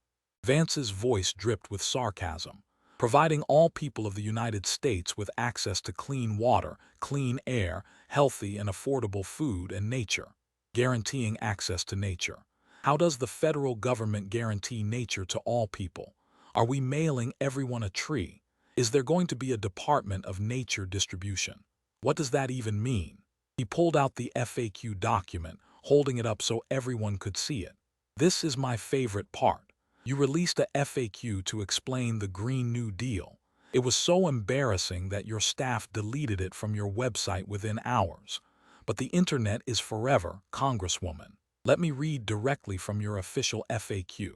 Speaker 1: Vance's voice dripped with sarcasm. Providing all people of the United States with access to clean water, clean air, healthy and affordable food and nature. Guaranteeing access to nature. How does the federal government guarantee nature to all people? Are we mailing everyone a tree? Is there going to be a Department of Nature distribution? What does that even mean? He pulled out the FAQ document, holding it up so everyone could see it. This is my favorite part. You released a FAQ to explain the Green New Deal. It was so embarrassing that your staff deleted it from your website within hours. But the internet is forever, Congresswoman. Let me read directly from your official FAQ.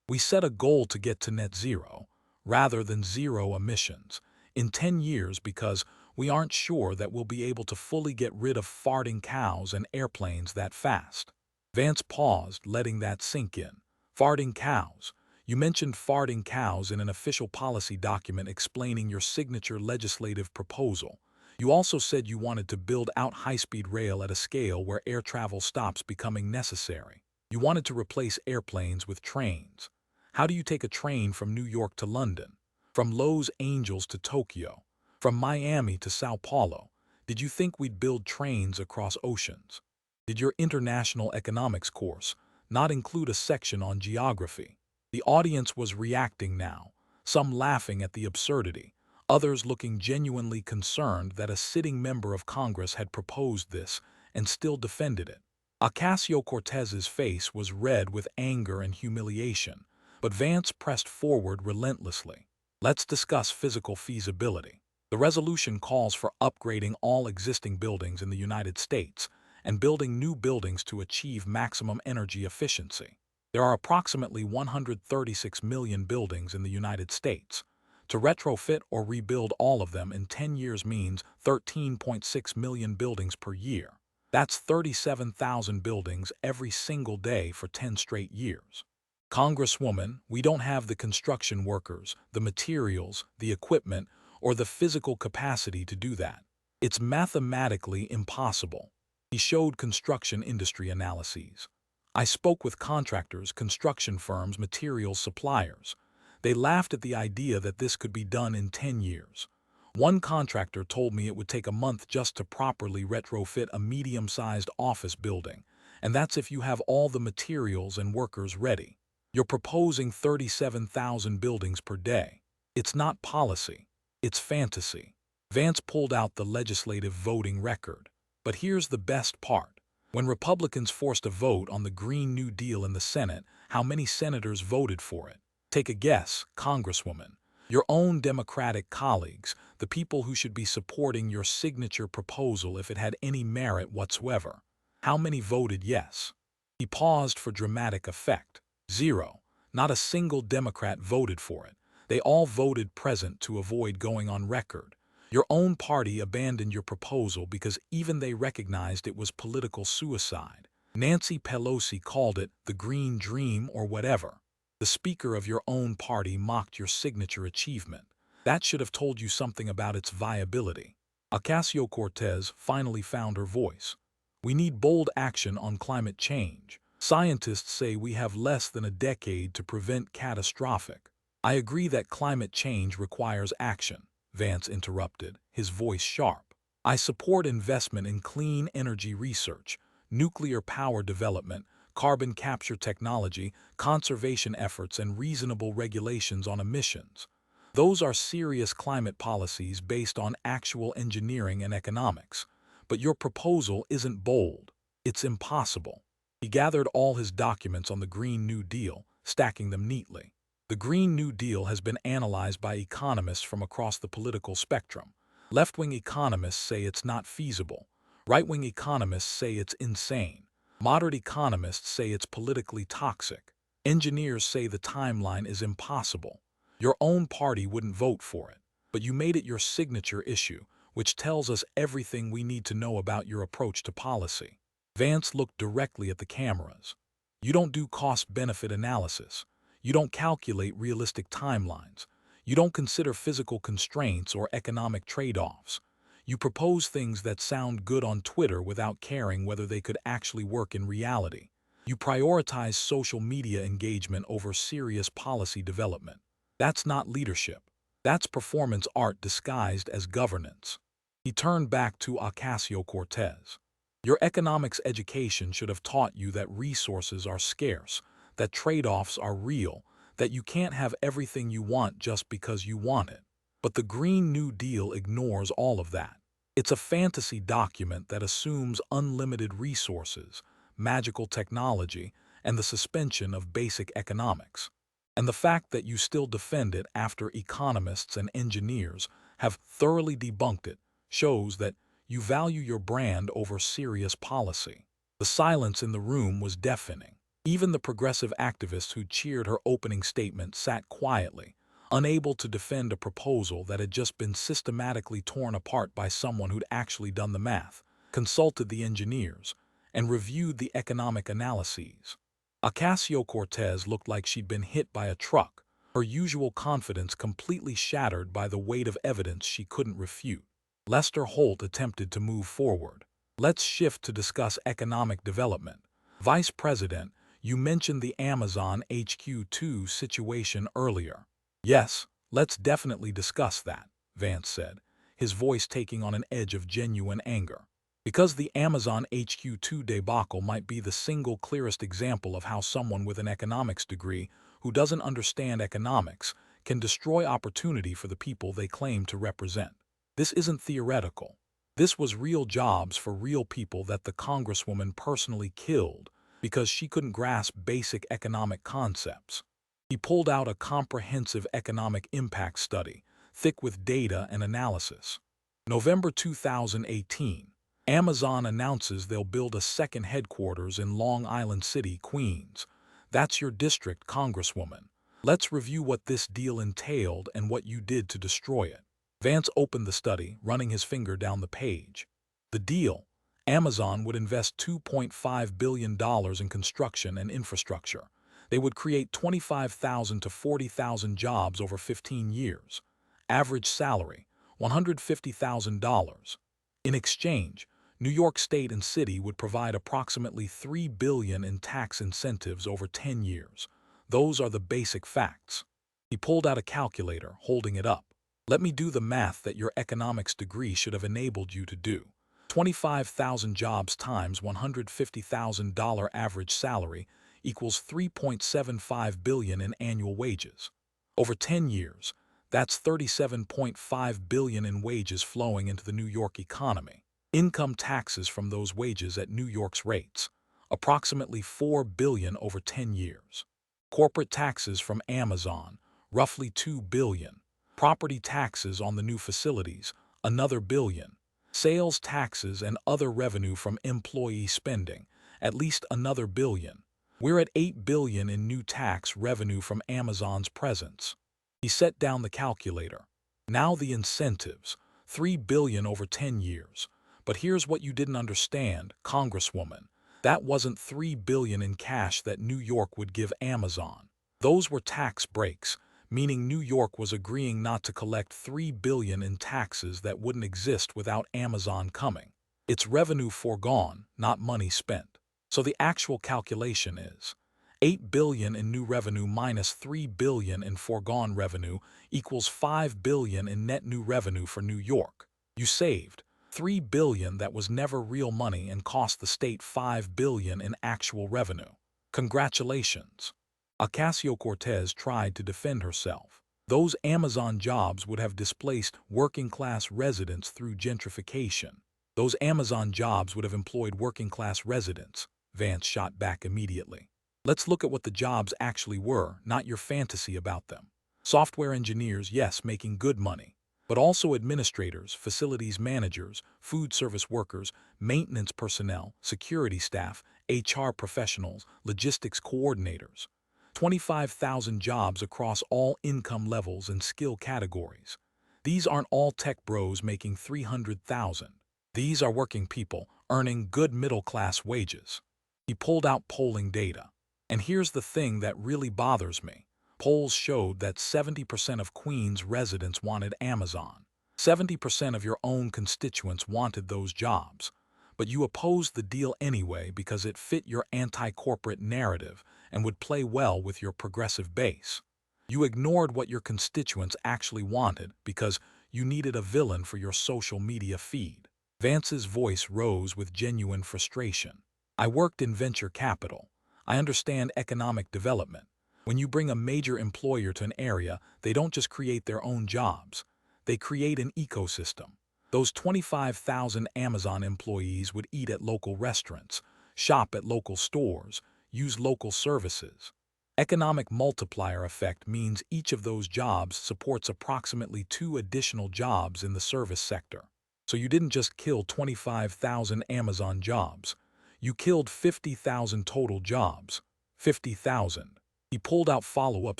Speaker 1: We set a goal to get to net zero, rather than zero emissions, in 10 years because we aren't sure that we'll be able to fully get rid of farting cows and airplanes that fast." Vance paused, letting that sink in. Farting cows. You mentioned farting cows in an official policy document explaining your signature legislative proposal. You also said you wanted to build out high-speed rail at a scale where air travel stops becoming necessary. You wanted to replace airplanes with trains. How do you take a train from New York to London? From Los Angeles to Tokyo? From Miami to Sao Paulo? Did you think we'd build trains across oceans? Did your international economics course not include a section on geography? The audience was reacting now, some laughing at the absurdity, others looking genuinely concerned that a sitting member of Congress had proposed this and still defended it. Ocasio-Cortez's face was red with anger and humiliation, but Vance pressed forward relentlessly. Let's discuss physical feasibility. The resolution calls for upgrading all existing buildings in the United States and building new buildings to achieve maximum energy efficiency. There are approximately 136 million buildings in the United States. To retrofit or rebuild all of them in 10 years means 13.6 million buildings per year. That's 37,000 buildings every single day for 10 straight years. Congresswoman, we don't have the construction workers, the materials, the equipment, or the physical capacity to do that. It's mathematically impossible. He showed construction industry analyses. I spoke with contractors, construction firms, materials suppliers. They laughed at the idea that this could be done in 10 years. One contractor told me it would take a month just to properly retrofit a medium-sized office building, and that's if you have all the materials and workers ready. You're proposing 37,000 buildings per day. It's not policy. It's fantasy. Vance pulled out the legislative voting record. But here's the best part. When Republicans forced a vote on the Green New Deal in the Senate, how many senators voted for it? Take a guess, Congresswoman. Your own Democratic colleagues, the people who should be supporting your signature proposal if it had any merit whatsoever. How many voted yes? He paused for dramatic effect. 0. Not a single Democrat voted for it. They all voted present to avoid going on record. Your own party abandoned your proposal because even they recognized it was political suicide. Nancy Pelosi called it the Green Dream or whatever. The Speaker of your own party mocked your signature achievement. That should have told you something about its viability. Ocasio-Cortez finally found her voice. We need bold action on climate change. Scientists say we have less than a decade to prevent catastrophic. I agree that climate change requires action, Vance interrupted, his voice sharp. I support investment in clean energy research, nuclear power development, carbon capture technology, conservation efforts, and reasonable regulations on emissions. Those are serious climate policies based on actual engineering and economics. But your proposal isn't bold. It's impossible. He gathered all his documents on the Green New Deal, stacking them neatly. The Green New Deal has been analyzed by economists from across the political spectrum. Left-wing economists say it's not feasible. Right-wing economists say it's insane. Moderate economists say it's politically toxic. Engineers say the timeline is impossible. Your own party wouldn't vote for it, but you made it your signature issue, which tells us everything we need to know about your approach to policy. Vance looked directly at the cameras. You don't do cost-benefit analysis. You don't calculate realistic timelines. You don't consider physical constraints or economic trade-offs. You propose things that sound good on Twitter without caring whether they could actually work in reality. You prioritize social media engagement over serious policy development. That's not leadership. That's performance art disguised as governance. He turned back to Ocasio-Cortez. Your economics education should have taught you that resources are scarce, that trade-offs are real, that you can't have everything you want just because you want it. But the Green New Deal ignores all of that. It's a fantasy document that assumes unlimited resources, magical technology, and the suspension of basic economics. And the fact that you still defend it after economists and engineers have thoroughly debunked it shows that you value your brand over serious policy. The silence in the room was deafening. Even the progressive activists who cheered her opening statement sat quietly, unable to defend a proposal that had just been systematically torn apart by someone who'd actually done the math, consulted the engineers, and reviewed the economic analyses. Ocasio-Cortez looked like she'd been hit by a truck, her usual confidence completely shattered by the weight of evidence she couldn't refute. Lester Holt attempted to move forward. Let's shift to discuss economic development. Vice President, you mentioned the Amazon HQ2 situation earlier. Yes, let's definitely discuss that, Vance said, his voice taking on an edge of genuine anger. Because the Amazon HQ2 debacle might be the single clearest example of how someone with an economics degree who doesn't understand economics can destroy opportunity for the people they claim to represent. This isn't theoretical. This was real jobs for real people that the Congresswoman personally killed because she couldn't grasp basic economic concepts. He pulled out a comprehensive economic impact study, thick with data and analysis. November 2018, Amazon announces they'll build a second headquarters in Long Island City, Queens. That's your district, Congresswoman. Let's review what this deal entailed and what you did to destroy it. Vance opened the study, running his finger down the page. The deal: Amazon would invest $2.5 billion in construction and infrastructure. They would create 25,000 to 40,000 jobs over 15 years. Average salary, $150,000. In exchange, New York State and City would provide approximately $3 billion in tax incentives over 10 years. Those are the basic facts. He pulled out a calculator, holding it up. Let me do the math that your economics degree should have enabled you to do. 25,000 jobs times $150,000 average salary equals $3.75 billion in annual wages. Over 10 years, that's $37.5 billion in wages flowing into the New York economy. Income taxes from those wages at New York's rates, approximately $4 billion over 10 years. Corporate taxes from Amazon, roughly $2 billion. Property taxes on the new facilities, another $1 billion. Sales taxes and other revenue from employee spending, at least another $1 billion. We're at $8 billion in new tax revenue from Amazon's presence. He set down the calculator. Now the incentives, $3 billion over 10 years. But here's what you didn't understand, Congresswoman. That wasn't $3 billion in cash that New York would give Amazon. Those were tax breaks, meaning New York was agreeing not to collect $3 billion in taxes that wouldn't exist without Amazon coming. It's revenue foregone, not money spent. So the actual calculation is $8 billion in new revenue minus $3 billion in foregone revenue equals $5 billion in net new revenue for New York. You saved $3 billion that was never real money and cost the state $5 billion in actual revenue. Congratulations. Ocasio-Cortez tried to defend herself. Those Amazon jobs would have displaced working-class residents through gentrification. Those Amazon jobs would have employed working-class residents, Vance shot back immediately. Let's look at what the jobs actually were, not your fantasy about them. Software engineers, yes, making good money, but also administrators, facilities managers, food service workers, maintenance personnel, security staff, HR professionals, logistics coordinators. 25,000 jobs across all income levels and skill categories. These aren't all tech bros making 300,000. These are working people earning good middle-class wages. He pulled out polling data. And here's the thing that really bothers me. Polls showed that 70% of Queens residents wanted Amazon. 70% of your own constituents wanted those jobs. But you opposed the deal anyway because it fit your anti-corporate narrative and would play well with your progressive base. You ignored what your constituents actually wanted because you needed a villain for your social media feed. Vance's voice rose with genuine frustration. I worked in venture capital. I understand economic development. When you bring a major employer to an area, they don't just create their own jobs. They create an ecosystem. Those 25,000 Amazon employees would eat at local restaurants, shop at local stores, use local services. Economic multiplier effect means each of those jobs supports approximately 2 additional jobs in the service sector. So you didn't just kill 25,000 Amazon jobs. You killed 50,000 total jobs. 50,000. He pulled out follow-up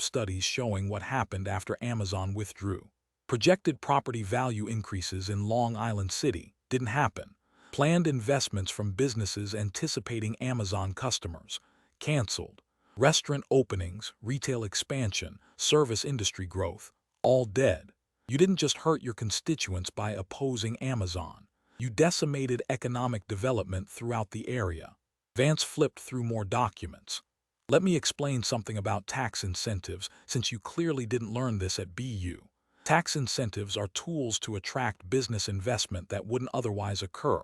Speaker 1: studies showing what happened after Amazon withdrew. Projected property value increases in Long Island City didn't happen. Planned investments from businesses anticipating Amazon customers canceled. Restaurant openings, retail expansion, service industry growth, all dead. You didn't just hurt your constituents by opposing Amazon. You decimated economic development throughout the area. Vance flipped through more documents. Let me explain something about tax incentives, since you clearly didn't learn this at BU. Tax incentives are tools to attract business investment that wouldn't otherwise occur.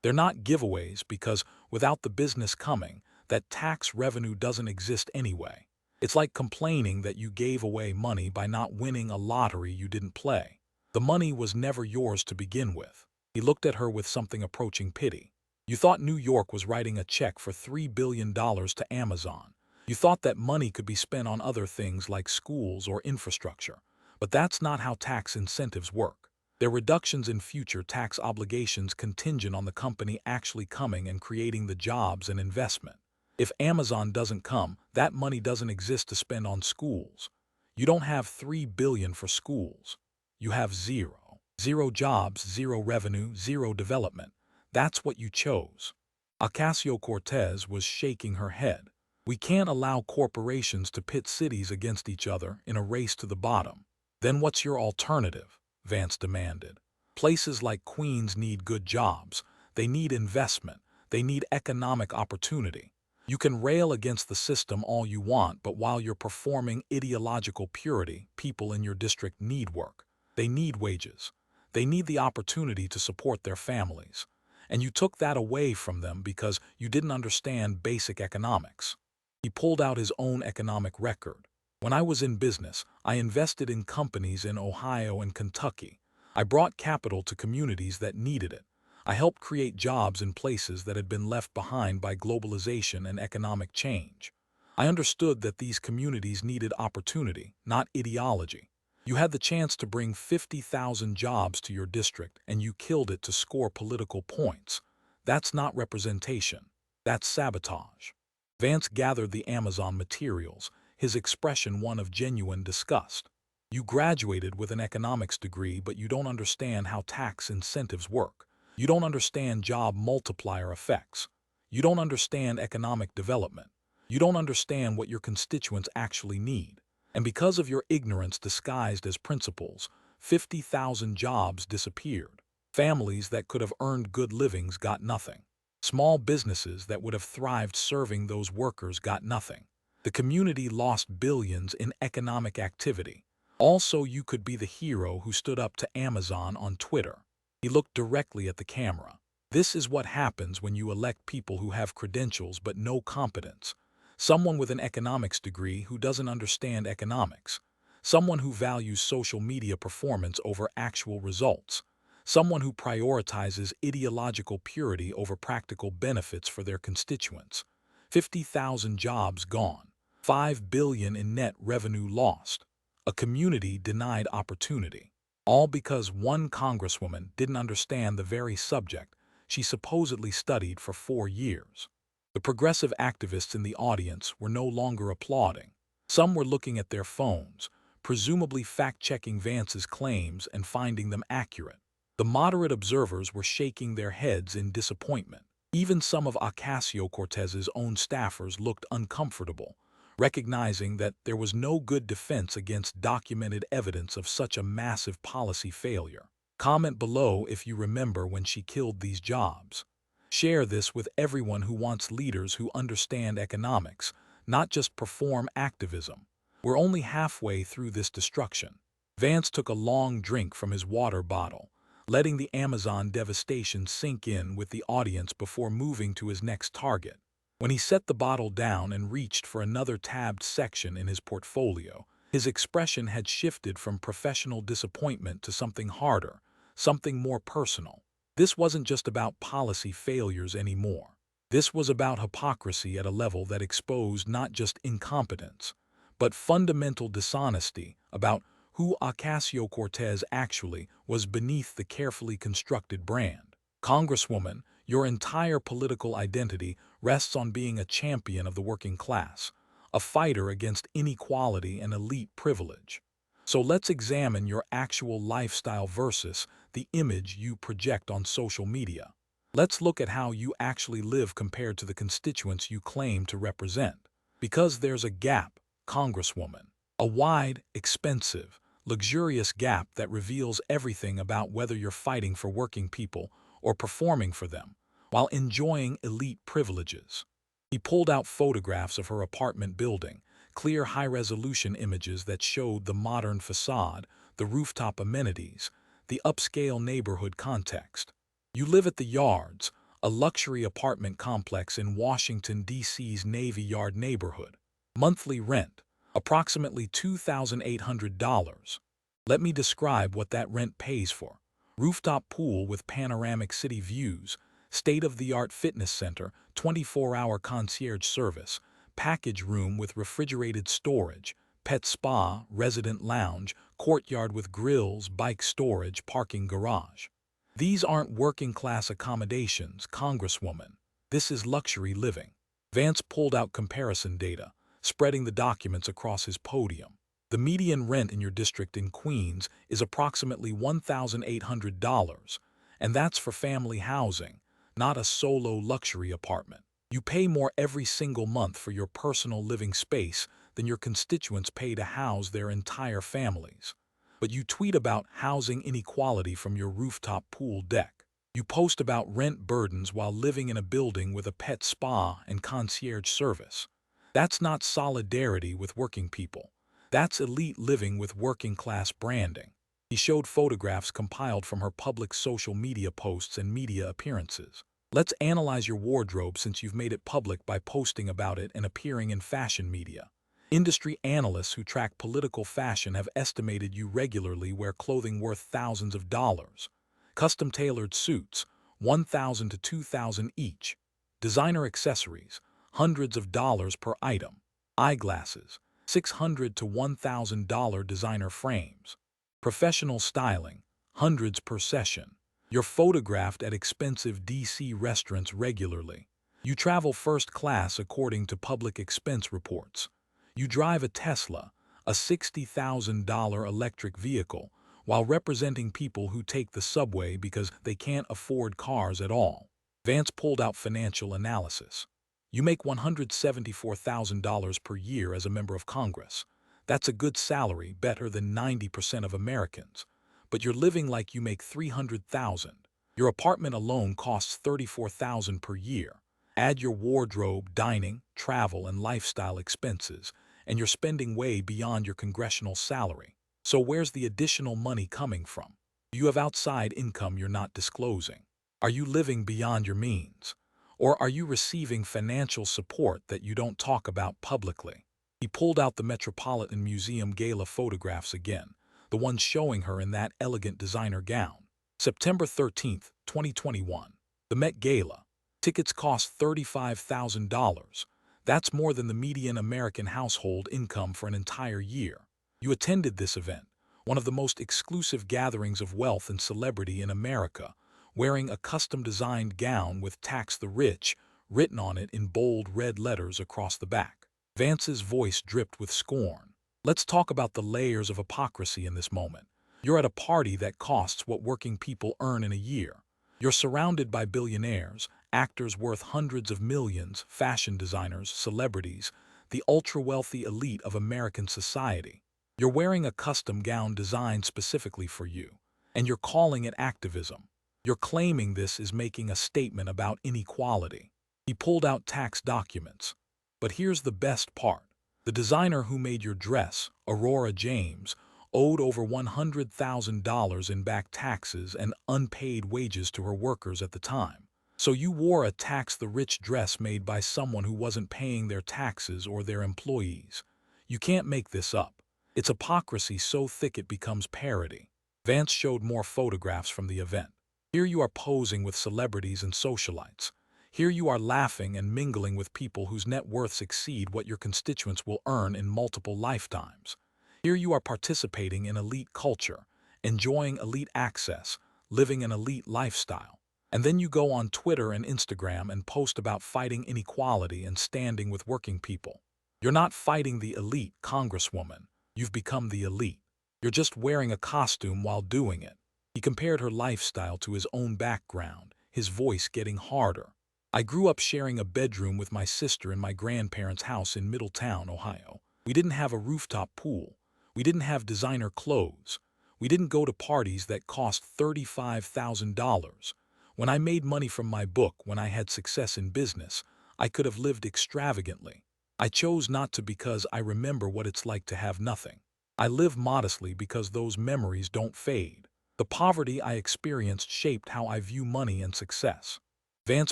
Speaker 1: They're not giveaways because, without the business coming, that tax revenue doesn't exist anyway. It's like complaining that you gave away money by not winning a lottery you didn't play. The money was never yours to begin with. He looked at her with something approaching pity. You thought New York was writing a check for $3 billion to Amazon. You thought that money could be spent on other things like schools or infrastructure. But that's not how tax incentives work. They're reductions in future tax obligations contingent on the company actually coming and creating the jobs and investment. If Amazon doesn't come, that money doesn't exist to spend on schools. You don't have $3 billion for schools. You have zero. Zero jobs, zero revenue, zero development. That's what you chose. Ocasio-Cortez was shaking her head. We can't allow corporations to pit cities against each other in a race to the bottom. Then what's your alternative? Vance demanded. Places like Queens need good jobs. They need investment. They need economic opportunity. You can rail against the system all you want, but while you're performing ideological purity, people in your district need work. They need wages. They need the opportunity to support their families. And you took that away from them because you didn't understand basic economics. He pulled out his own economic record. When I was in business, I invested in companies in Ohio and Kentucky. I brought capital to communities that needed it. I helped create jobs in places that had been left behind by globalization and economic change. I understood that these communities needed opportunity, not ideology. You had the chance to bring 50,000 jobs to your district, and you killed it to score political points. That's not representation. That's sabotage. Vance gathered the Amazon materials, his expression one of genuine disgust. You graduated with an economics degree, but you don't understand how tax incentives work. You don't understand job multiplier effects. You don't understand economic development. You don't understand what your constituents actually need. And because of your ignorance disguised as principles, 50,000 jobs disappeared. Families that could have earned good livings got nothing. Small businesses that would have thrived serving those workers got nothing. The community lost billions in economic activity. Also, you could be the hero who stood up to Amazon on Twitter. He looked directly at the camera. This is what happens when you elect people who have credentials but no competence. Someone with an economics degree who doesn't understand economics. Someone who values social media performance over actual results. Someone who prioritizes ideological purity over practical benefits for their constituents. 50,000 jobs gone. $5 billion in net revenue lost. A community denied opportunity. All because one congresswoman didn't understand the very subject she supposedly studied for 4 years. The progressive activists in the audience were no longer applauding. Some were looking at their phones, presumably fact-checking Vance's claims and finding them accurate. The moderate observers were shaking their heads in disappointment. Even some of Ocasio-Cortez's own staffers looked uncomfortable, recognizing that there was no good defense against documented evidence of such a massive policy failure. Comment below if you remember when she killed these jobs. Share this with everyone who wants leaders who understand economics, not just perform activism. We're only halfway through this destruction. Vance took a long drink from his water bottle, letting the Amazon devastation sink in with the audience before moving to his next target. When he set the bottle down and reached for another tabbed section in his portfolio, his expression had shifted from professional disappointment to something harder, something more personal. This wasn't just about policy failures anymore. This was about hypocrisy at a level that exposed not just incompetence, but fundamental dishonesty about who Ocasio-Cortez actually was beneath the carefully constructed brand. Congresswoman, your entire political identity rests on being a champion of the working class, a fighter against inequality and elite privilege. So let's examine your actual lifestyle versus the image you project on social media. Let's look at how you actually live compared to the constituents you claim to represent. Because there's a gap, Congresswoman. A wide, expensive, luxurious gap that reveals everything about whether you're fighting for working people or performing for them, while enjoying elite privileges. He pulled out photographs of her apartment building, clear high-resolution images that showed the modern facade, the rooftop amenities, the upscale neighborhood context. You live at the Yards, a luxury apartment complex in Washington, D.C.'s Navy Yard neighborhood. Monthly rent, approximately $2,800. Let me describe what that rent pays for. Rooftop pool with panoramic city views, state-of-the-art fitness center, 24-hour concierge service, package room with refrigerated storage, pet spa, resident lounge, courtyard with grills, bike storage, parking garage. These aren't working-class accommodations, Congresswoman. This is luxury living. Vance pulled out comparison data, spreading the documents across his podium. The median rent in your district in Queens is approximately $1,800, and that's for family housing, not a solo luxury apartment. You pay more every single month for your personal living space than your constituents pay to house their entire families. But you tweet about housing inequality from your rooftop pool deck. You post about rent burdens while living in a building with a pet spa and concierge service. That's not solidarity with working people. That's elite living with working-class branding. He showed photographs compiled from her public social media posts and media appearances. Let's analyze your wardrobe since you've made it public by posting about it and appearing in fashion media. Industry analysts who track political fashion have estimated you regularly wear clothing worth thousands of dollars. Custom-tailored suits, $1,000 to $2,000 each. Designer accessories, hundreds of dollars per item. Eyeglasses, $600 to $1,000 designer frames. Professional styling, hundreds per session. You're photographed at expensive DC restaurants regularly. You travel first class according to public expense reports. You drive a Tesla, a $60,000 electric vehicle, while representing people who take the subway because they can't afford cars at all. Vance pulled out financial analysis. You make $174,000 per year as a member of Congress. That's a good salary, better than 90% of Americans. But you're living like you make $300,000. Your apartment alone costs $34,000 per year. Add your wardrobe, dining, travel, and lifestyle expenses, and you're spending way beyond your congressional salary. So where's the additional money coming from? Do you have outside income you're not disclosing? Are you living beyond your means? Or are you receiving financial support that you don't talk about publicly? He pulled out the Metropolitan Museum gala photographs again, the ones showing her in that elegant designer gown. September 13, 2021. The Met Gala. Tickets cost $35,000. That's more than the median American household income for an entire year. You attended this event, one of the most exclusive gatherings of wealth and celebrity in America, wearing a custom-designed gown with "Tax the Rich" written on it in bold red letters across the back. Vance's voice dripped with scorn. Let's talk about the layers of hypocrisy in this moment. You're at a party that costs what working people earn in a year. You're surrounded by billionaires, actors worth hundreds of millions, fashion designers, celebrities, the ultra-wealthy elite of American society. You're wearing a custom gown designed specifically for you, and you're calling it activism. You're claiming this is making a statement about inequality. He pulled out tax documents. But here's the best part. The designer who made your dress, Aurora James, owed over $100,000 in back taxes and unpaid wages to her workers at the time. So you wore a tax-the-rich dress made by someone who wasn't paying their taxes or their employees. You can't make this up. It's hypocrisy so thick it becomes parody. Vance showed more photographs from the event. Here you are posing with celebrities and socialites. Here you are laughing and mingling with people whose net worths exceed what your constituents will earn in multiple lifetimes. Here you are participating in elite culture, enjoying elite access, living an elite lifestyle. And then you go on Twitter and Instagram and post about fighting inequality and standing with working people. You're not fighting the elite, Congresswoman. You've become the elite. You're just wearing a costume while doing it. He compared her lifestyle to his own background, his voice getting harder. I grew up sharing a bedroom with my sister in my grandparents' house in Middletown, Ohio. We didn't have a rooftop pool. We didn't have designer clothes. We didn't go to parties that cost $35,000. When I made money from my book, when I had success in business, I could have lived extravagantly. I chose not to because I remember what it's like to have nothing. I live modestly because those memories don't fade. The poverty I experienced shaped how I view money and success. Vance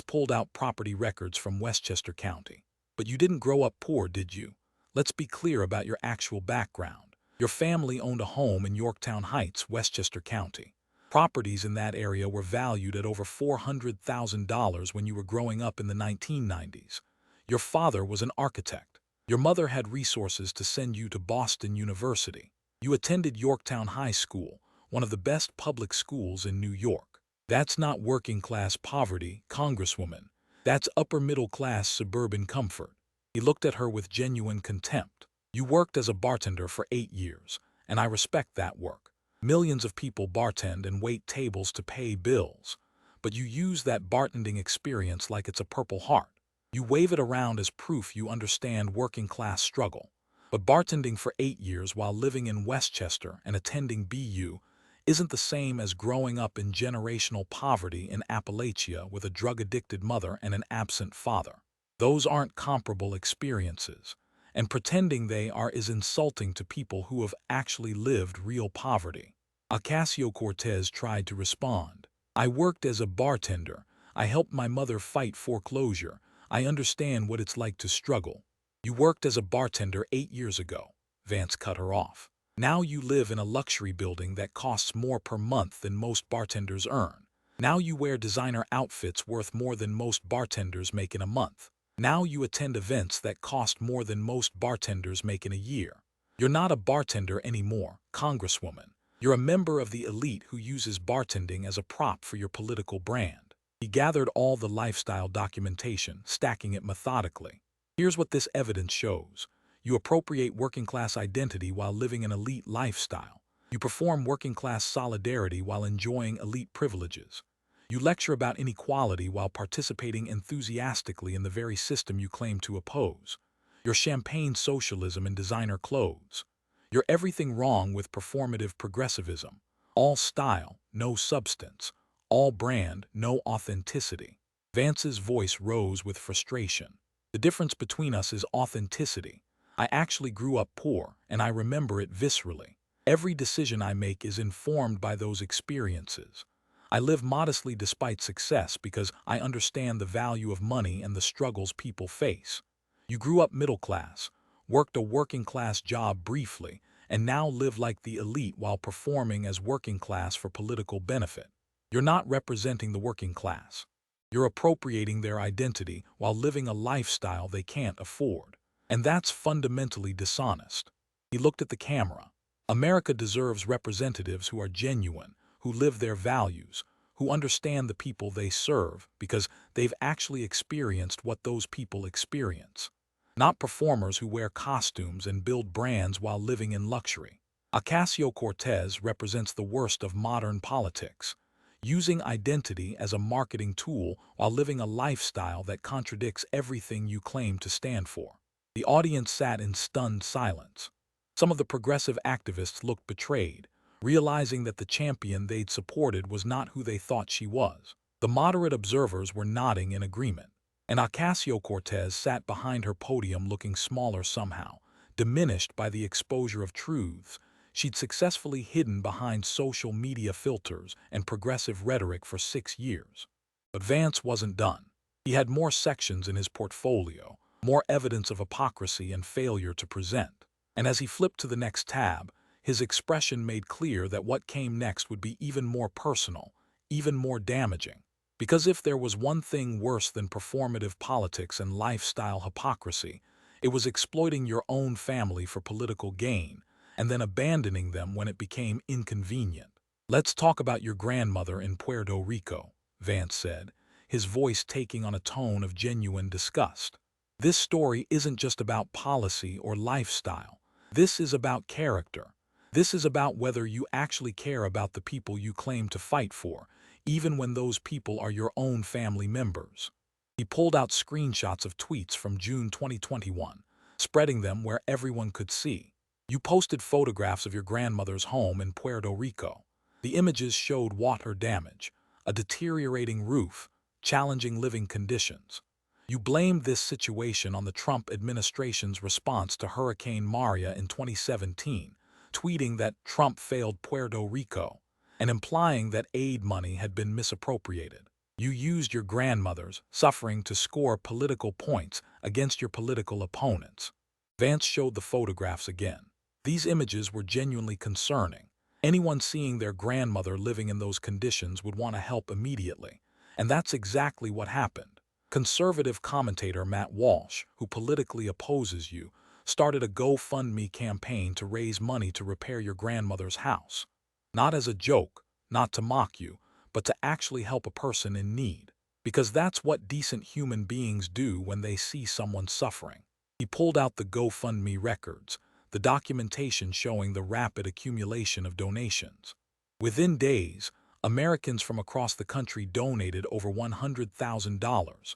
Speaker 1: pulled out property records from Westchester County. But you didn't grow up poor, did you? Let's be clear about your actual background. Your family owned a home in Yorktown Heights, Westchester County. Properties in that area were valued at over $400,000 when you were growing up in the 1990s. Your father was an architect. Your mother had resources to send you to Boston University. You attended Yorktown High School, one of the best public schools in New York. That's not working-class poverty, Congresswoman. That's upper-middle-class suburban comfort. He looked at her with genuine contempt. You worked as a bartender for 8 years, and I respect that work. Millions of people bartend and wait tables to pay bills. But you use that bartending experience like it's a Purple Heart. You wave it around as proof you understand working-class struggle. But bartending for 8 years while living in Westchester and attending BU isn't the same as growing up in generational poverty in Appalachia with a drug-addicted mother and an absent father. Those aren't comparable experiences, and pretending they are is insulting to people who have actually lived real poverty. Ocasio-Cortez tried to respond. I worked as a bartender. I helped my mother fight foreclosure. I understand what it's like to struggle. You worked as a bartender 8 years ago. Vance cut her off. Now you live in a luxury building that costs more per month than most bartenders earn. Now you wear designer outfits worth more than most bartenders make in a month. Now you attend events that cost more than most bartenders make in a year. You're not a bartender anymore, Congresswoman. You're a member of the elite who uses bartending as a prop for your political brand. He gathered all the lifestyle documentation, stacking it methodically. Here's what this evidence shows. You appropriate working-class identity while living an elite lifestyle. You perform working-class solidarity while enjoying elite privileges. You lecture about inequality while participating enthusiastically in the very system you claim to oppose. You're champagne socialism in designer clothes. You're everything wrong with performative progressivism. All style, no substance. All brand, no authenticity. Vance's voice rose with frustration. The difference between us is authenticity. I actually grew up poor, and I remember it viscerally. Every decision I make is informed by those experiences. I live modestly despite success because I understand the value of money and the struggles people face. You grew up middle class, worked a working class job briefly, and now live like the elite while performing as working class for political benefit. You're not representing the working class. You're appropriating their identity while living a lifestyle they can't afford. And that's fundamentally dishonest. He looked at the camera. America deserves representatives who are genuine, who live their values, who understand the people they serve because they've actually experienced what those people experience. Not performers who wear costumes and build brands while living in luxury. Ocasio-Cortez represents the worst of modern politics, using identity as a marketing tool while living a lifestyle that contradicts everything you claim to stand for. The audience sat in stunned silence. Some of the progressive activists looked betrayed, realizing that the champion they'd supported was not who they thought she was. The moderate observers were nodding in agreement, and Ocasio-Cortez sat behind her podium looking smaller somehow, diminished by the exposure of truths she'd successfully hidden behind social media filters and progressive rhetoric for 6 years. But Vance wasn't done. He had more sections in his portfolio, more evidence of hypocrisy and failure to present. And as he flipped to the next tab, his expression made clear that what came next would be even more personal, even more damaging. Because if there was one thing worse than performative politics and lifestyle hypocrisy, it was exploiting your own family for political gain, and then abandoning them when it became inconvenient. Let's talk about your grandmother in Puerto Rico, Vance said, his voice taking on a tone of genuine disgust. This story isn't just about policy or lifestyle. This is about character. This is about whether you actually care about the people you claim to fight for, even when those people are your own family members. He pulled out screenshots of tweets from June 2021, spreading them where everyone could see. You posted photographs of your grandmother's home in Puerto Rico. The images showed water damage, a deteriorating roof, challenging living conditions. You blamed this situation on the Trump administration's response to Hurricane Maria in 2017, tweeting that Trump failed Puerto Rico and implying that aid money had been misappropriated. You used your grandmother's suffering to score political points against your political opponents. Vance showed the photographs again. These images were genuinely concerning. Anyone seeing their grandmother living in those conditions would want to help immediately. And that's exactly what happened. Conservative commentator Matt Walsh, who politically opposes you, started a GoFundMe campaign to raise money to repair your grandmother's house. Not as a joke, not to mock you, but to actually help a person in need. Because that's what decent human beings do when they see someone suffering. He pulled out the GoFundMe records, the documentation showing the rapid accumulation of donations. Within days, Americans from across the country donated over $100,000.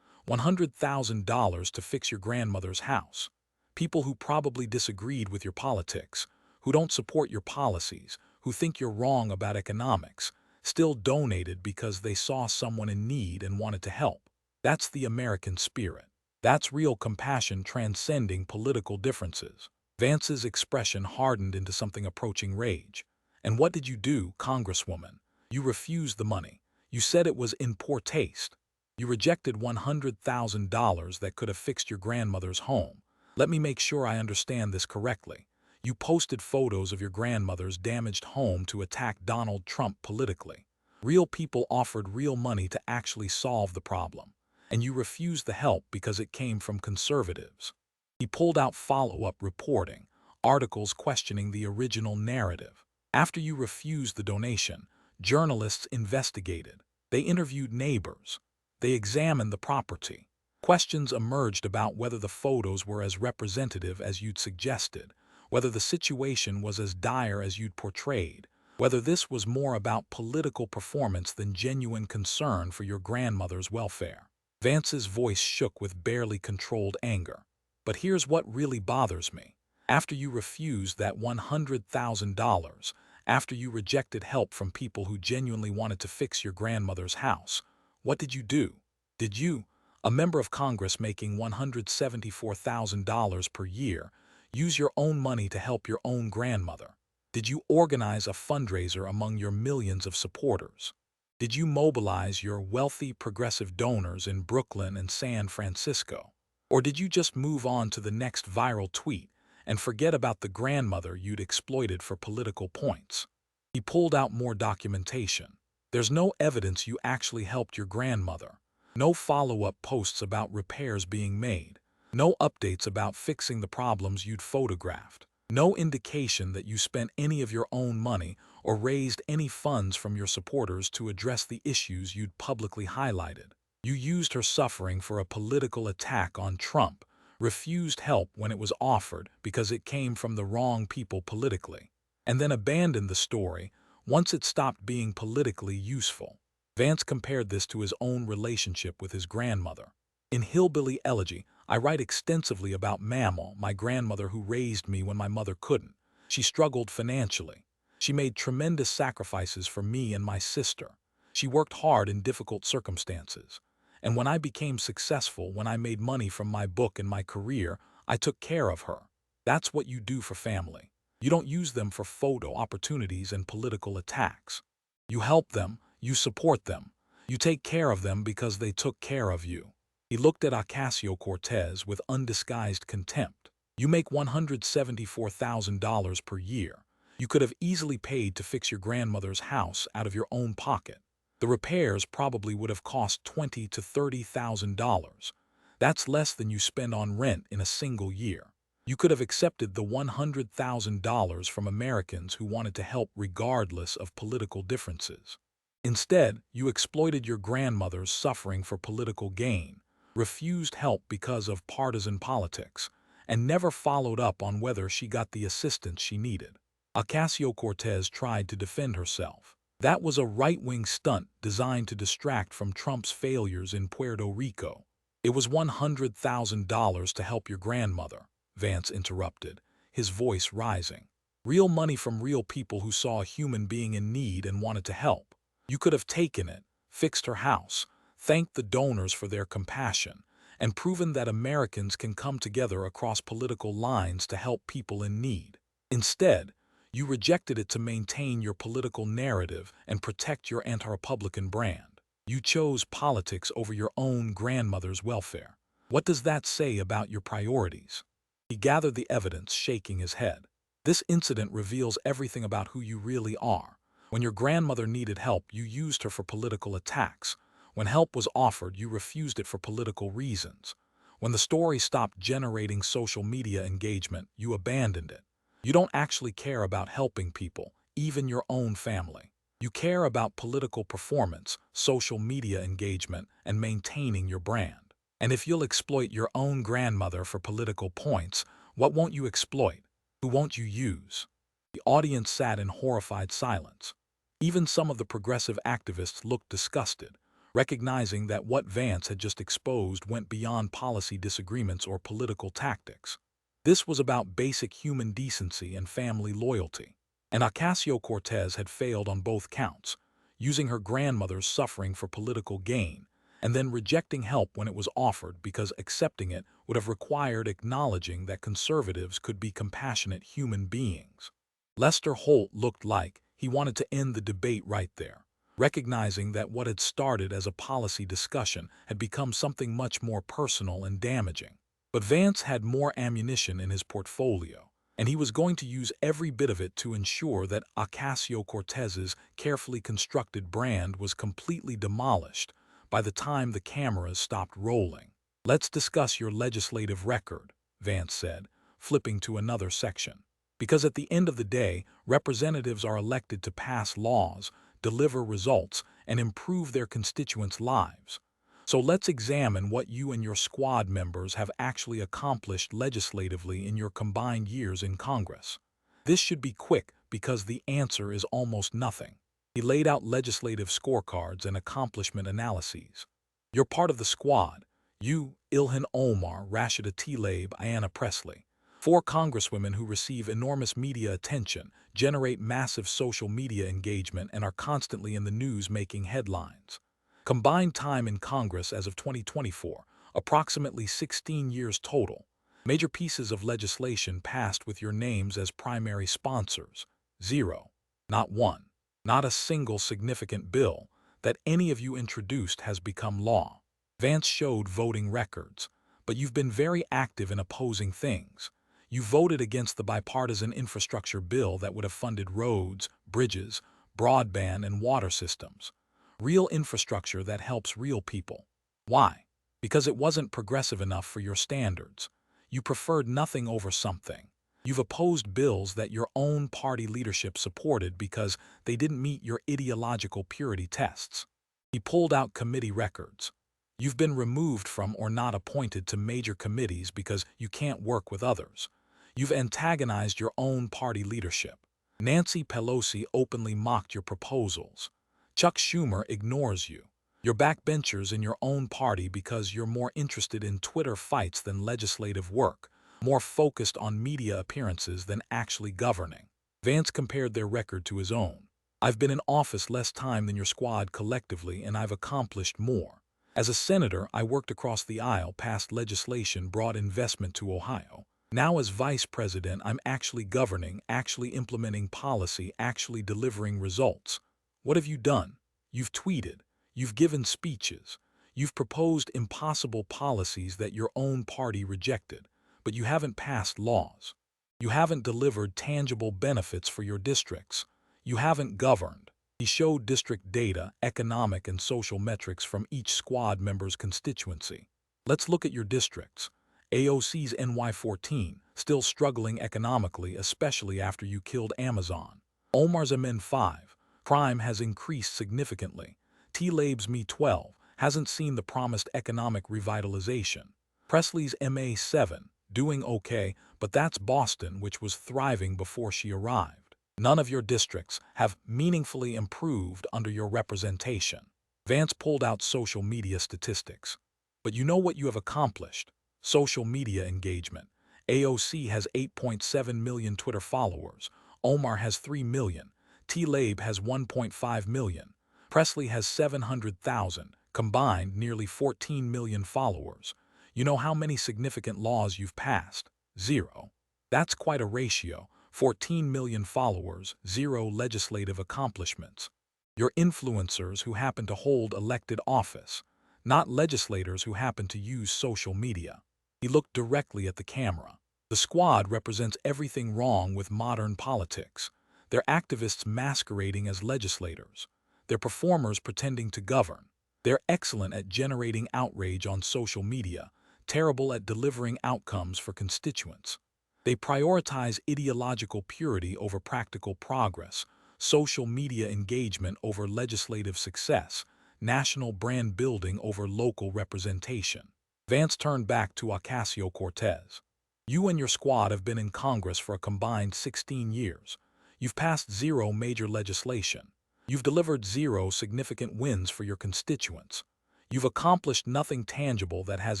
Speaker 1: $100,000 to fix your grandmother's house. People who probably disagreed with your politics, who don't support your policies, who think you're wrong about economics, still donated because they saw someone in need and wanted to help. That's the American spirit. That's real compassion transcending political differences. Vance's expression hardened into something approaching rage. And what did you do, Congresswoman? You refused the money. You said it was in poor taste. You rejected $100,000 that could have fixed your grandmother's home. Let me make sure I understand this correctly. You posted photos of your grandmother's damaged home to attack Donald Trump politically. Real people offered real money to actually solve the problem. And you refused the help because it came from conservatives. He pulled out follow-up reporting, articles questioning the original narrative. After you refused the donation, journalists investigated. They interviewed neighbors. They examined the property. Questions emerged about whether the photos were as representative as you'd suggested, whether the situation was as dire as you'd portrayed, whether this was more about political performance than genuine concern for your grandmother's welfare. Vance's voice shook with barely controlled anger. But here's what really bothers me. After you refused that $100,000, after you rejected help from people who genuinely wanted to fix your grandmother's house, what did you do? Did you, a member of Congress making $174,000 per year, use your own money to help your own grandmother? Did you organize a fundraiser among your millions of supporters? Did you mobilize your wealthy progressive donors in Brooklyn and San Francisco? Or did you just move on to the next viral tweet and forget about the grandmother you'd exploited for political points? He pulled out more documentation. There's no evidence you actually helped your grandmother. No follow-up posts about repairs being made. No updates about fixing the problems you'd photographed. No indication that you spent any of your own money or raised any funds from your supporters to address the issues you'd publicly highlighted. You used her suffering for a political attack on Trump, refused help when it was offered because it came from the wrong people politically, and then abandoned the story once it stopped being politically useful. Vance compared this to his own relationship with his grandmother. In Hillbilly Elegy, I write extensively about Mama, my grandmother who raised me when my mother couldn't. She struggled financially. She made tremendous sacrifices for me and my sister. She worked hard in difficult circumstances. And when I became successful, when I made money from my book and my career, I took care of her. That's what you do for family. You don't use them for photo opportunities and political attacks. You help them, you support them. You take care of them because they took care of you. He looked at Ocasio-Cortez with undisguised contempt. You make $174,000 per year. You could have easily paid to fix your grandmother's house out of your own pocket. The repairs probably would have cost $20,000 to $30,000. That's less than you spend on rent in a single year. You could have accepted the $100,000 from Americans who wanted to help regardless of political differences. Instead, you exploited your grandmother's suffering for political gain, refused help because of partisan politics, and never followed up on whether she got the assistance she needed. Ocasio-Cortez tried to defend herself. That was a right-wing stunt designed to distract from Trump's failures in Puerto Rico. It was $100,000 to help your grandmother, Vance interrupted, his voice rising. Real money from real people who saw a human being in need and wanted to help. You could have taken it, fixed her house, thanked the donors for their compassion, and proven that Americans can come together across political lines to help people in need. Instead, you rejected it to maintain your political narrative and protect your anti-Republican brand. You chose politics over your own grandmother's welfare. What does that say about your priorities? He gathered the evidence, shaking his head. This incident reveals everything about who you really are. When your grandmother needed help, you used her for political attacks. When help was offered, you refused it for political reasons. When the story stopped generating social media engagement, you abandoned it. You don't actually care about helping people, even your own family. You care about political performance, social media engagement, and maintaining your brand. And if you'll exploit your own grandmother for political points, what won't you exploit? Who won't you use? The audience sat in horrified silence. Even some of the progressive activists looked disgusted, recognizing that what Vance had just exposed went beyond policy disagreements or political tactics. This was about basic human decency and family loyalty. And Ocasio-Cortez had failed on both counts, using her grandmother's suffering for political gain, and then rejecting help when it was offered because accepting it would have required acknowledging that conservatives could be compassionate human beings. Lester Holt looked like he wanted to end the debate right there, recognizing that what had started as a policy discussion had become something much more personal and damaging. But Vance had more ammunition in his portfolio, and he was going to use every bit of it to ensure that Ocasio-Cortez's carefully constructed brand was completely demolished by the time the cameras stopped rolling. "Let's discuss your legislative record," Vance said, flipping to another section. Because at the end of the day, representatives are elected to pass laws, deliver results, and improve their constituents' lives. So let's examine what you and your squad members have actually accomplished legislatively in your combined years in Congress. This should be quick because the answer is almost nothing. He laid out legislative scorecards and accomplishment analyses. You're part of the squad. You, Ilhan Omar, Rashida Tlaib, Ayanna Pressley. 4 congresswomen who receive enormous media attention, generate massive social media engagement, and are constantly in the news making headlines. Combined time in Congress as of 2024, approximately 16 years total. Major pieces of legislation passed with your names as primary sponsors. 0. Not one. Not a single significant bill that any of you introduced has become law. Vance showed voting records, but you've been very active in opposing things. You voted against the bipartisan infrastructure bill that would have funded roads, bridges, broadband, and water systems. Real infrastructure that helps real people. Why? Because it wasn't progressive enough for your standards. You preferred nothing over something. You've opposed bills that your own party leadership supported because they didn't meet your ideological purity tests. He pulled out committee records. You've been removed from or not appointed to major committees because you can't work with others. You've antagonized your own party leadership. Nancy Pelosi openly mocked your proposals. Chuck Schumer ignores you. You're backbenchers in your own party because you're more interested in Twitter fights than legislative work, more focused on media appearances than actually governing. Vance compared their record to his own. I've been in office less time than your squad collectively, and I've accomplished more. As a senator, I worked across the aisle, passed legislation, brought investment to Ohio. Now as vice president, I'm actually governing, actually implementing policy, actually delivering results. What have you done? You've tweeted. You've given speeches. You've proposed impossible policies that your own party rejected, but you haven't passed laws. You haven't delivered tangible benefits for your districts. You haven't governed. He showed district data, economic and social metrics from each squad member's constituency. Let's look at your districts. AOC's NY14, still struggling economically, especially after you killed Amazon. Omar's MN5, crime has increased significantly. Tlaib's Me12 hasn't seen the promised economic revitalization. Presley's MA7, doing okay, but that's Boston, which was thriving before she arrived. None of your districts have meaningfully improved under your representation. Vance pulled out social media statistics. But you know what you have accomplished? Social media engagement. AOC has 8.7 million Twitter followers. Omar has 3 million. T-Labe has 1.5 million. Presley has 700,000. Combined, nearly 14 million followers. You know how many significant laws you've passed? 0. That's quite a ratio. 14 million followers, 0 legislative accomplishments. You're influencers who happen to hold elected office, not legislators who happen to use social media. He looked directly at the camera. The squad represents everything wrong with modern politics. They're activists masquerading as legislators. They're performers pretending to govern. They're excellent at generating outrage on social media, terrible at delivering outcomes for constituents. They prioritize ideological purity over practical progress, social media engagement over legislative success, national brand building over local representation. Vance turned back to Ocasio-Cortez. You and your squad have been in Congress for a combined 16 years. You've passed 0 major legislation. You've delivered 0 significant wins for your constituents. You've accomplished nothing tangible that has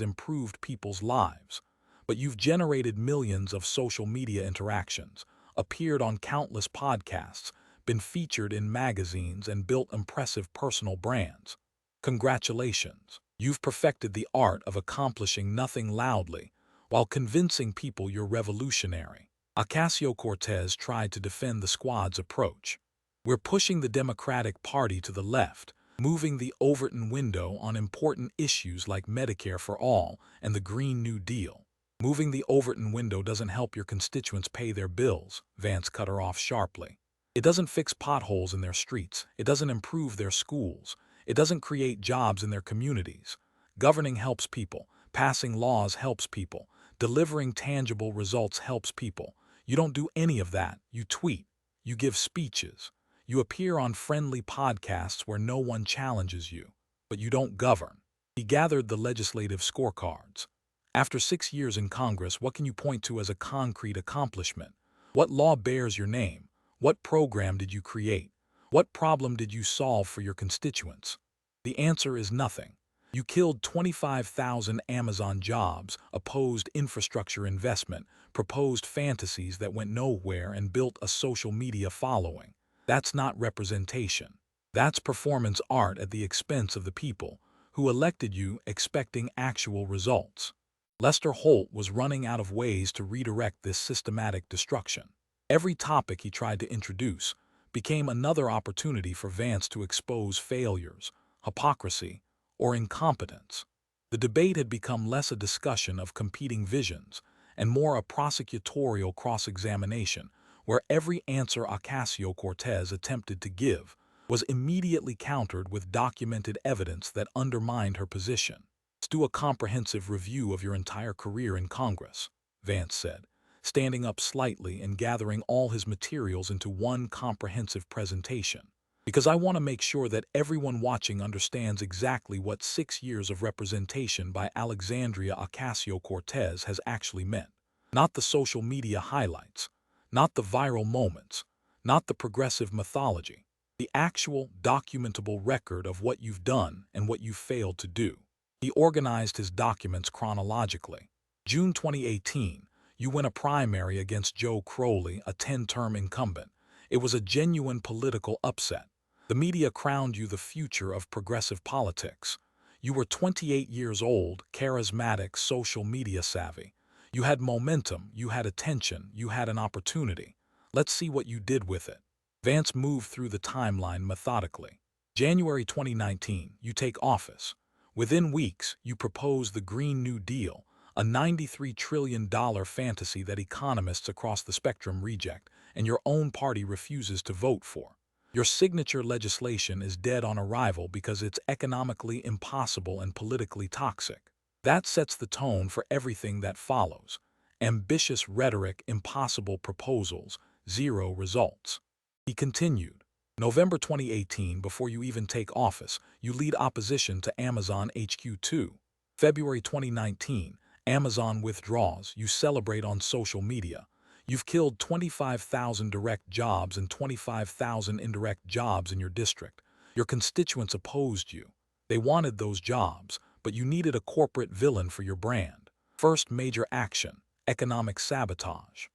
Speaker 1: improved people's lives. But you've generated millions of social media interactions, appeared on countless podcasts, been featured in magazines, and built impressive personal brands. Congratulations. You've perfected the art of accomplishing nothing loudly while convincing people you're revolutionary. Ocasio-Cortez tried to defend the squad's approach. We're pushing the Democratic Party to the left, moving the Overton window on important issues like Medicare for all and the Green New Deal. Moving the Overton window doesn't help your constituents pay their bills, Vance cut her off sharply. It doesn't fix potholes in their streets. It doesn't improve their schools. It doesn't create jobs in their communities. Governing helps people. Passing laws helps people. Delivering tangible results helps people. You don't do any of that. You tweet. You give speeches. You appear on friendly podcasts where no one challenges you. But you don't govern. He gathered the legislative scorecards. After 6 years in Congress, what can you point to as a concrete accomplishment? What law bears your name? What program did you create? What problem did you solve for your constituents? The answer is nothing. You killed 25,000 Amazon jobs, opposed infrastructure investment, proposed fantasies that went nowhere, and built a social media following. That's not representation. That's performance art at the expense of the people who elected you expecting actual results. Lester Holt was running out of ways to redirect this systematic destruction. Every topic he tried to introduce became another opportunity for Vance to expose failures, hypocrisy, or incompetence. The debate had become less a discussion of competing visions and more a prosecutorial cross-examination where every answer Ocasio-Cortez attempted to give was immediately countered with documented evidence that undermined her position. Let's do a comprehensive review of your entire career in Congress, Vance said, standing up slightly and gathering all his materials into one comprehensive presentation. Because I want to make sure that everyone watching understands exactly what 6 years of representation by Alexandria Ocasio-Cortez has actually meant. Not the social media highlights, not the viral moments, not the progressive mythology, the actual documentable record of what you've done and what you've failed to do. He organized his documents chronologically. June 2018, you win a primary against Joe Crowley, a 10-term incumbent. It was a genuine political upset. The media crowned you the future of progressive politics. You were 28 years old, charismatic, social media savvy. You had momentum, you had attention, you had an opportunity. Let's see what you did with it. Vance moved through the timeline methodically. January 2019, you take office. Within weeks, you propose the Green New Deal, a $93 trillion fantasy that economists across the spectrum reject and your own party refuses to vote for. Your signature legislation is dead on arrival because it's economically impossible and politically toxic. That sets the tone for everything that follows. Ambitious rhetoric, impossible proposals, 0 results. He continued. November 2018, before you even take office, you lead opposition to Amazon HQ2. February 2019, Amazon withdraws, you celebrate on social media. You've killed 25,000 direct jobs and 25,000 indirect jobs in your district. Your constituents opposed you. They wanted those jobs, but you needed a corporate villain for your brand. First major action, economic sabotage.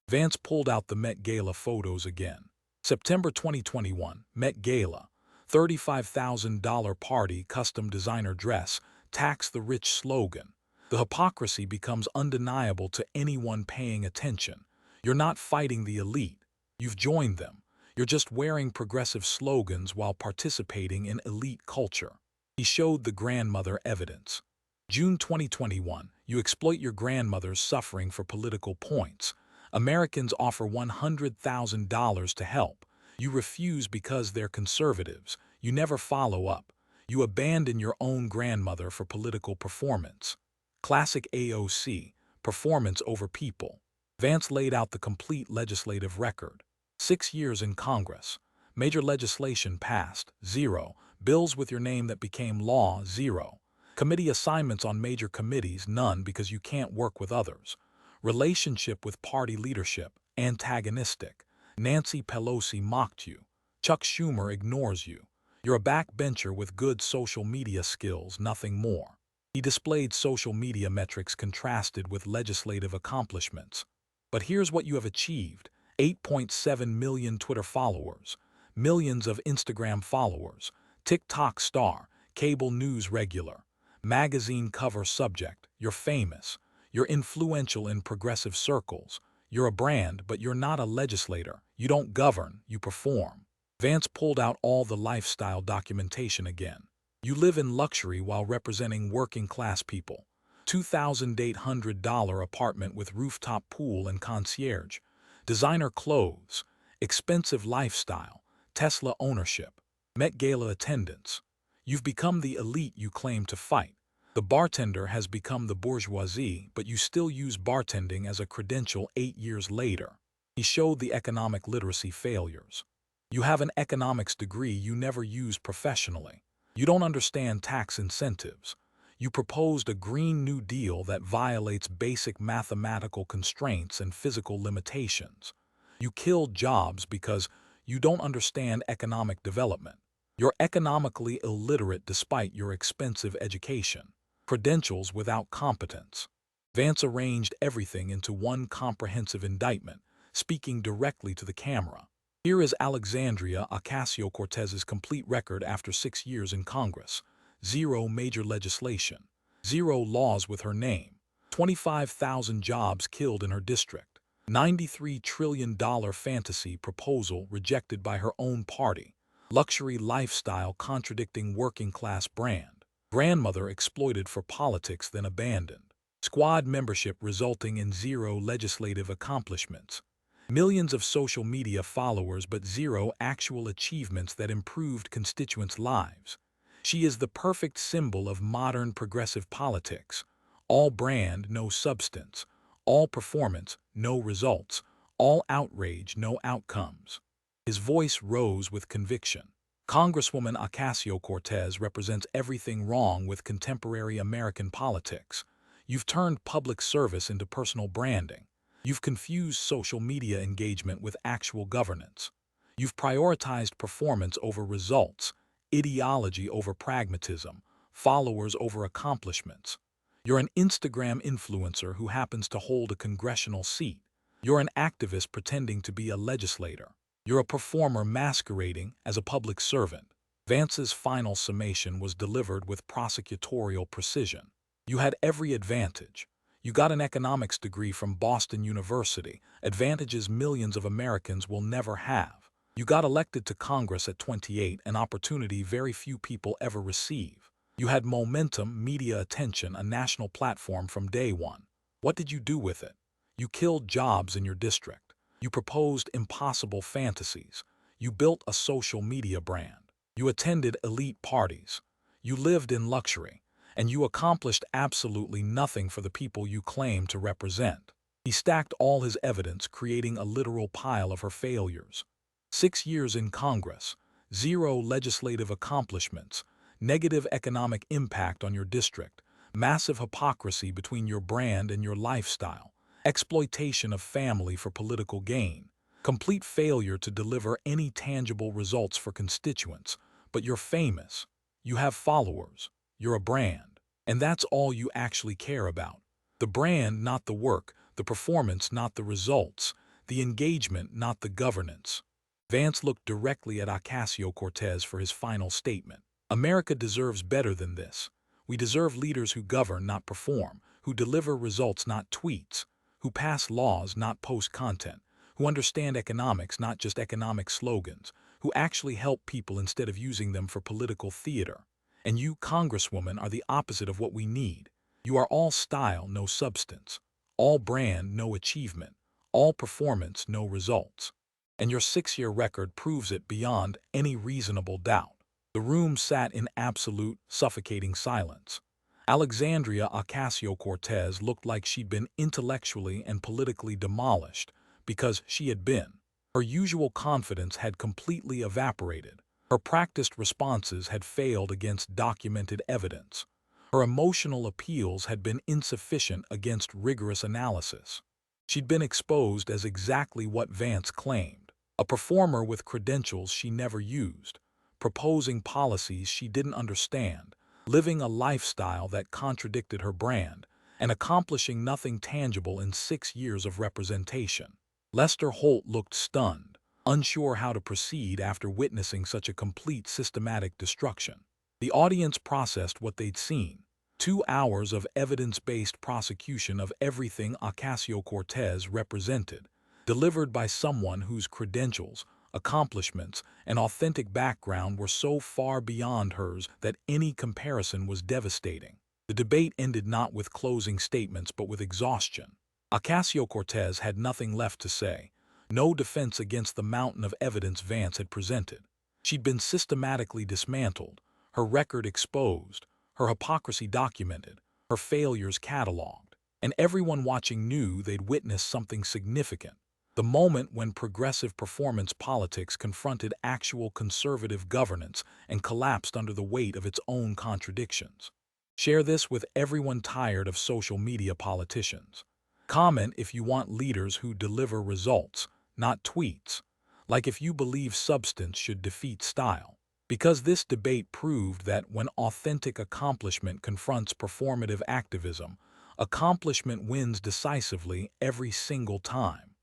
Speaker 1: Vance pulled out the Met Gala photos again. September 2021, Met Gala. $35,000 party, custom designer dress, tax the rich slogan. The hypocrisy becomes undeniable to anyone paying attention. You're not fighting the elite. You've joined them. You're just wearing progressive slogans while participating in elite culture. He showed the grandmother evidence. June 2021, you exploit your grandmother's suffering for political points. Americans offer $100,000 to help. You refuse because they're conservatives. You never follow up. You abandon your own grandmother for political performance. Classic AOC, performance over people. Vance laid out the complete legislative record. 6 years in Congress. Major legislation passed, 0. Bills with your name that became law, 0. Committee assignments on major committees, none because you can't work with others. Relationship with party leadership, antagonistic. Nancy Pelosi mocked you. Chuck Schumer ignores you. You're a backbencher with good social media skills, nothing more. He displayed social media metrics contrasted with legislative accomplishments. But here's what you have achieved. 8.7 million Twitter followers, millions of Instagram followers, TikTok star, cable news regular, magazine cover subject. You're famous. You're influential in progressive circles. You're a brand, but you're not a legislator. You don't govern, you perform. Vance pulled out all the lifestyle documentation again. You live in luxury while representing working-class people. $2,800 apartment with rooftop pool and concierge. Designer clothes. Expensive lifestyle. Tesla ownership. Met Gala attendance. You've become the elite you claim to fight. The bartender has become the bourgeoisie, but you still use bartending as a credential 8 years later. He showed the economic literacy failures. You have an economics degree you never used professionally. You don't understand tax incentives. You proposed a Green New Deal that violates basic mathematical constraints and physical limitations. You killed jobs because you don't understand economic development. You're economically illiterate despite your expensive education. Credentials without competence. Vance arranged everything into one comprehensive indictment, speaking directly to the camera. Here is Alexandria Ocasio-Cortez's complete record after 6 years in Congress. 0 major legislation. 0 laws with her name. 25,000 jobs killed in her district. $93 trillion fantasy proposal rejected by her own party. Luxury lifestyle contradicting working-class brand. Grandmother exploited for politics then abandoned. Squad membership resulting in 0 legislative accomplishments. Millions of social media followers but 0 actual achievements that improved constituents' lives. She is the perfect symbol of modern progressive politics. All brand, no substance. All performance, no results. All outrage, no outcomes. His voice rose with conviction. Congresswoman Ocasio-Cortez represents everything wrong with contemporary American politics. You've turned public service into personal branding. You've confused social media engagement with actual governance. You've prioritized performance over results, ideology over pragmatism, followers over accomplishments. You're an Instagram influencer who happens to hold a congressional seat. You're an activist pretending to be a legislator. You're a performer masquerading as a public servant. Vance's final summation was delivered with prosecutorial precision. You had every advantage. You got an economics degree from Boston University, advantages millions of Americans will never have. You got elected to Congress at 28, an opportunity very few people ever receive. You had momentum, media attention, a national platform from day one. What did you do with it? You killed jobs in your district. You proposed impossible fantasies. You built a social media brand. You attended elite parties. You lived in luxury. And you accomplished absolutely nothing for the people you claim to represent. He stacked all his evidence, creating a literal pile of her failures. 6 years in Congress. Zero legislative accomplishments, negative economic impact on your district, massive hypocrisy between your brand and your lifestyle, exploitation of family for political gain, complete failure to deliver any tangible results for constituents. But you're famous, you have followers, you're a brand, and that's all you actually care about. The brand, not the work, the performance, not the results, the engagement, not the governance. Vance looked directly at Ocasio-Cortez for his final statement. America deserves better than this. We deserve leaders who govern, not perform, who deliver results, not tweets, who pass laws, not post content, who understand economics, not just economic slogans, who actually help people instead of using them for political theater. And you, Congresswoman, are the opposite of what we need. You are all style, no substance, all brand, no achievement, all performance, no results. And your 6-year record proves it beyond any reasonable doubt. The room sat in absolute, suffocating silence. Alexandria Ocasio-Cortez looked like she'd been intellectually and politically demolished, because she had been. Her usual confidence had completely evaporated. Her practiced responses had failed against documented evidence. Her emotional appeals had been insufficient against rigorous analysis. She'd been exposed as exactly what Vance claimed, a performer with credentials she never used, proposing policies she didn't understand, living a lifestyle that contradicted her brand, and accomplishing nothing tangible in 6 years of representation. Lester Holt looked stunned, unsure how to proceed after witnessing such a complete systematic destruction. The audience processed what they'd seen. 2 hours of evidence-based prosecution of everything Ocasio-Cortez represented, delivered by someone whose credentials, accomplishments, and authentic background were so far beyond hers that any comparison was devastating. The debate ended not with closing statements but with exhaustion. Ocasio-Cortez had nothing left to say, no defense against the mountain of evidence Vance had presented. She'd been systematically dismantled, her record exposed, her hypocrisy documented, her failures cataloged, and everyone watching knew they'd witnessed something significant. The moment when progressive performance politics confronted actual conservative governance and collapsed under the weight of its own contradictions. Share this with everyone tired of social media politicians. Comment if you want leaders who deliver results, not tweets. Like if you believe substance should defeat style. Because this debate proved that when authentic accomplishment confronts performative activism, accomplishment wins decisively every single time.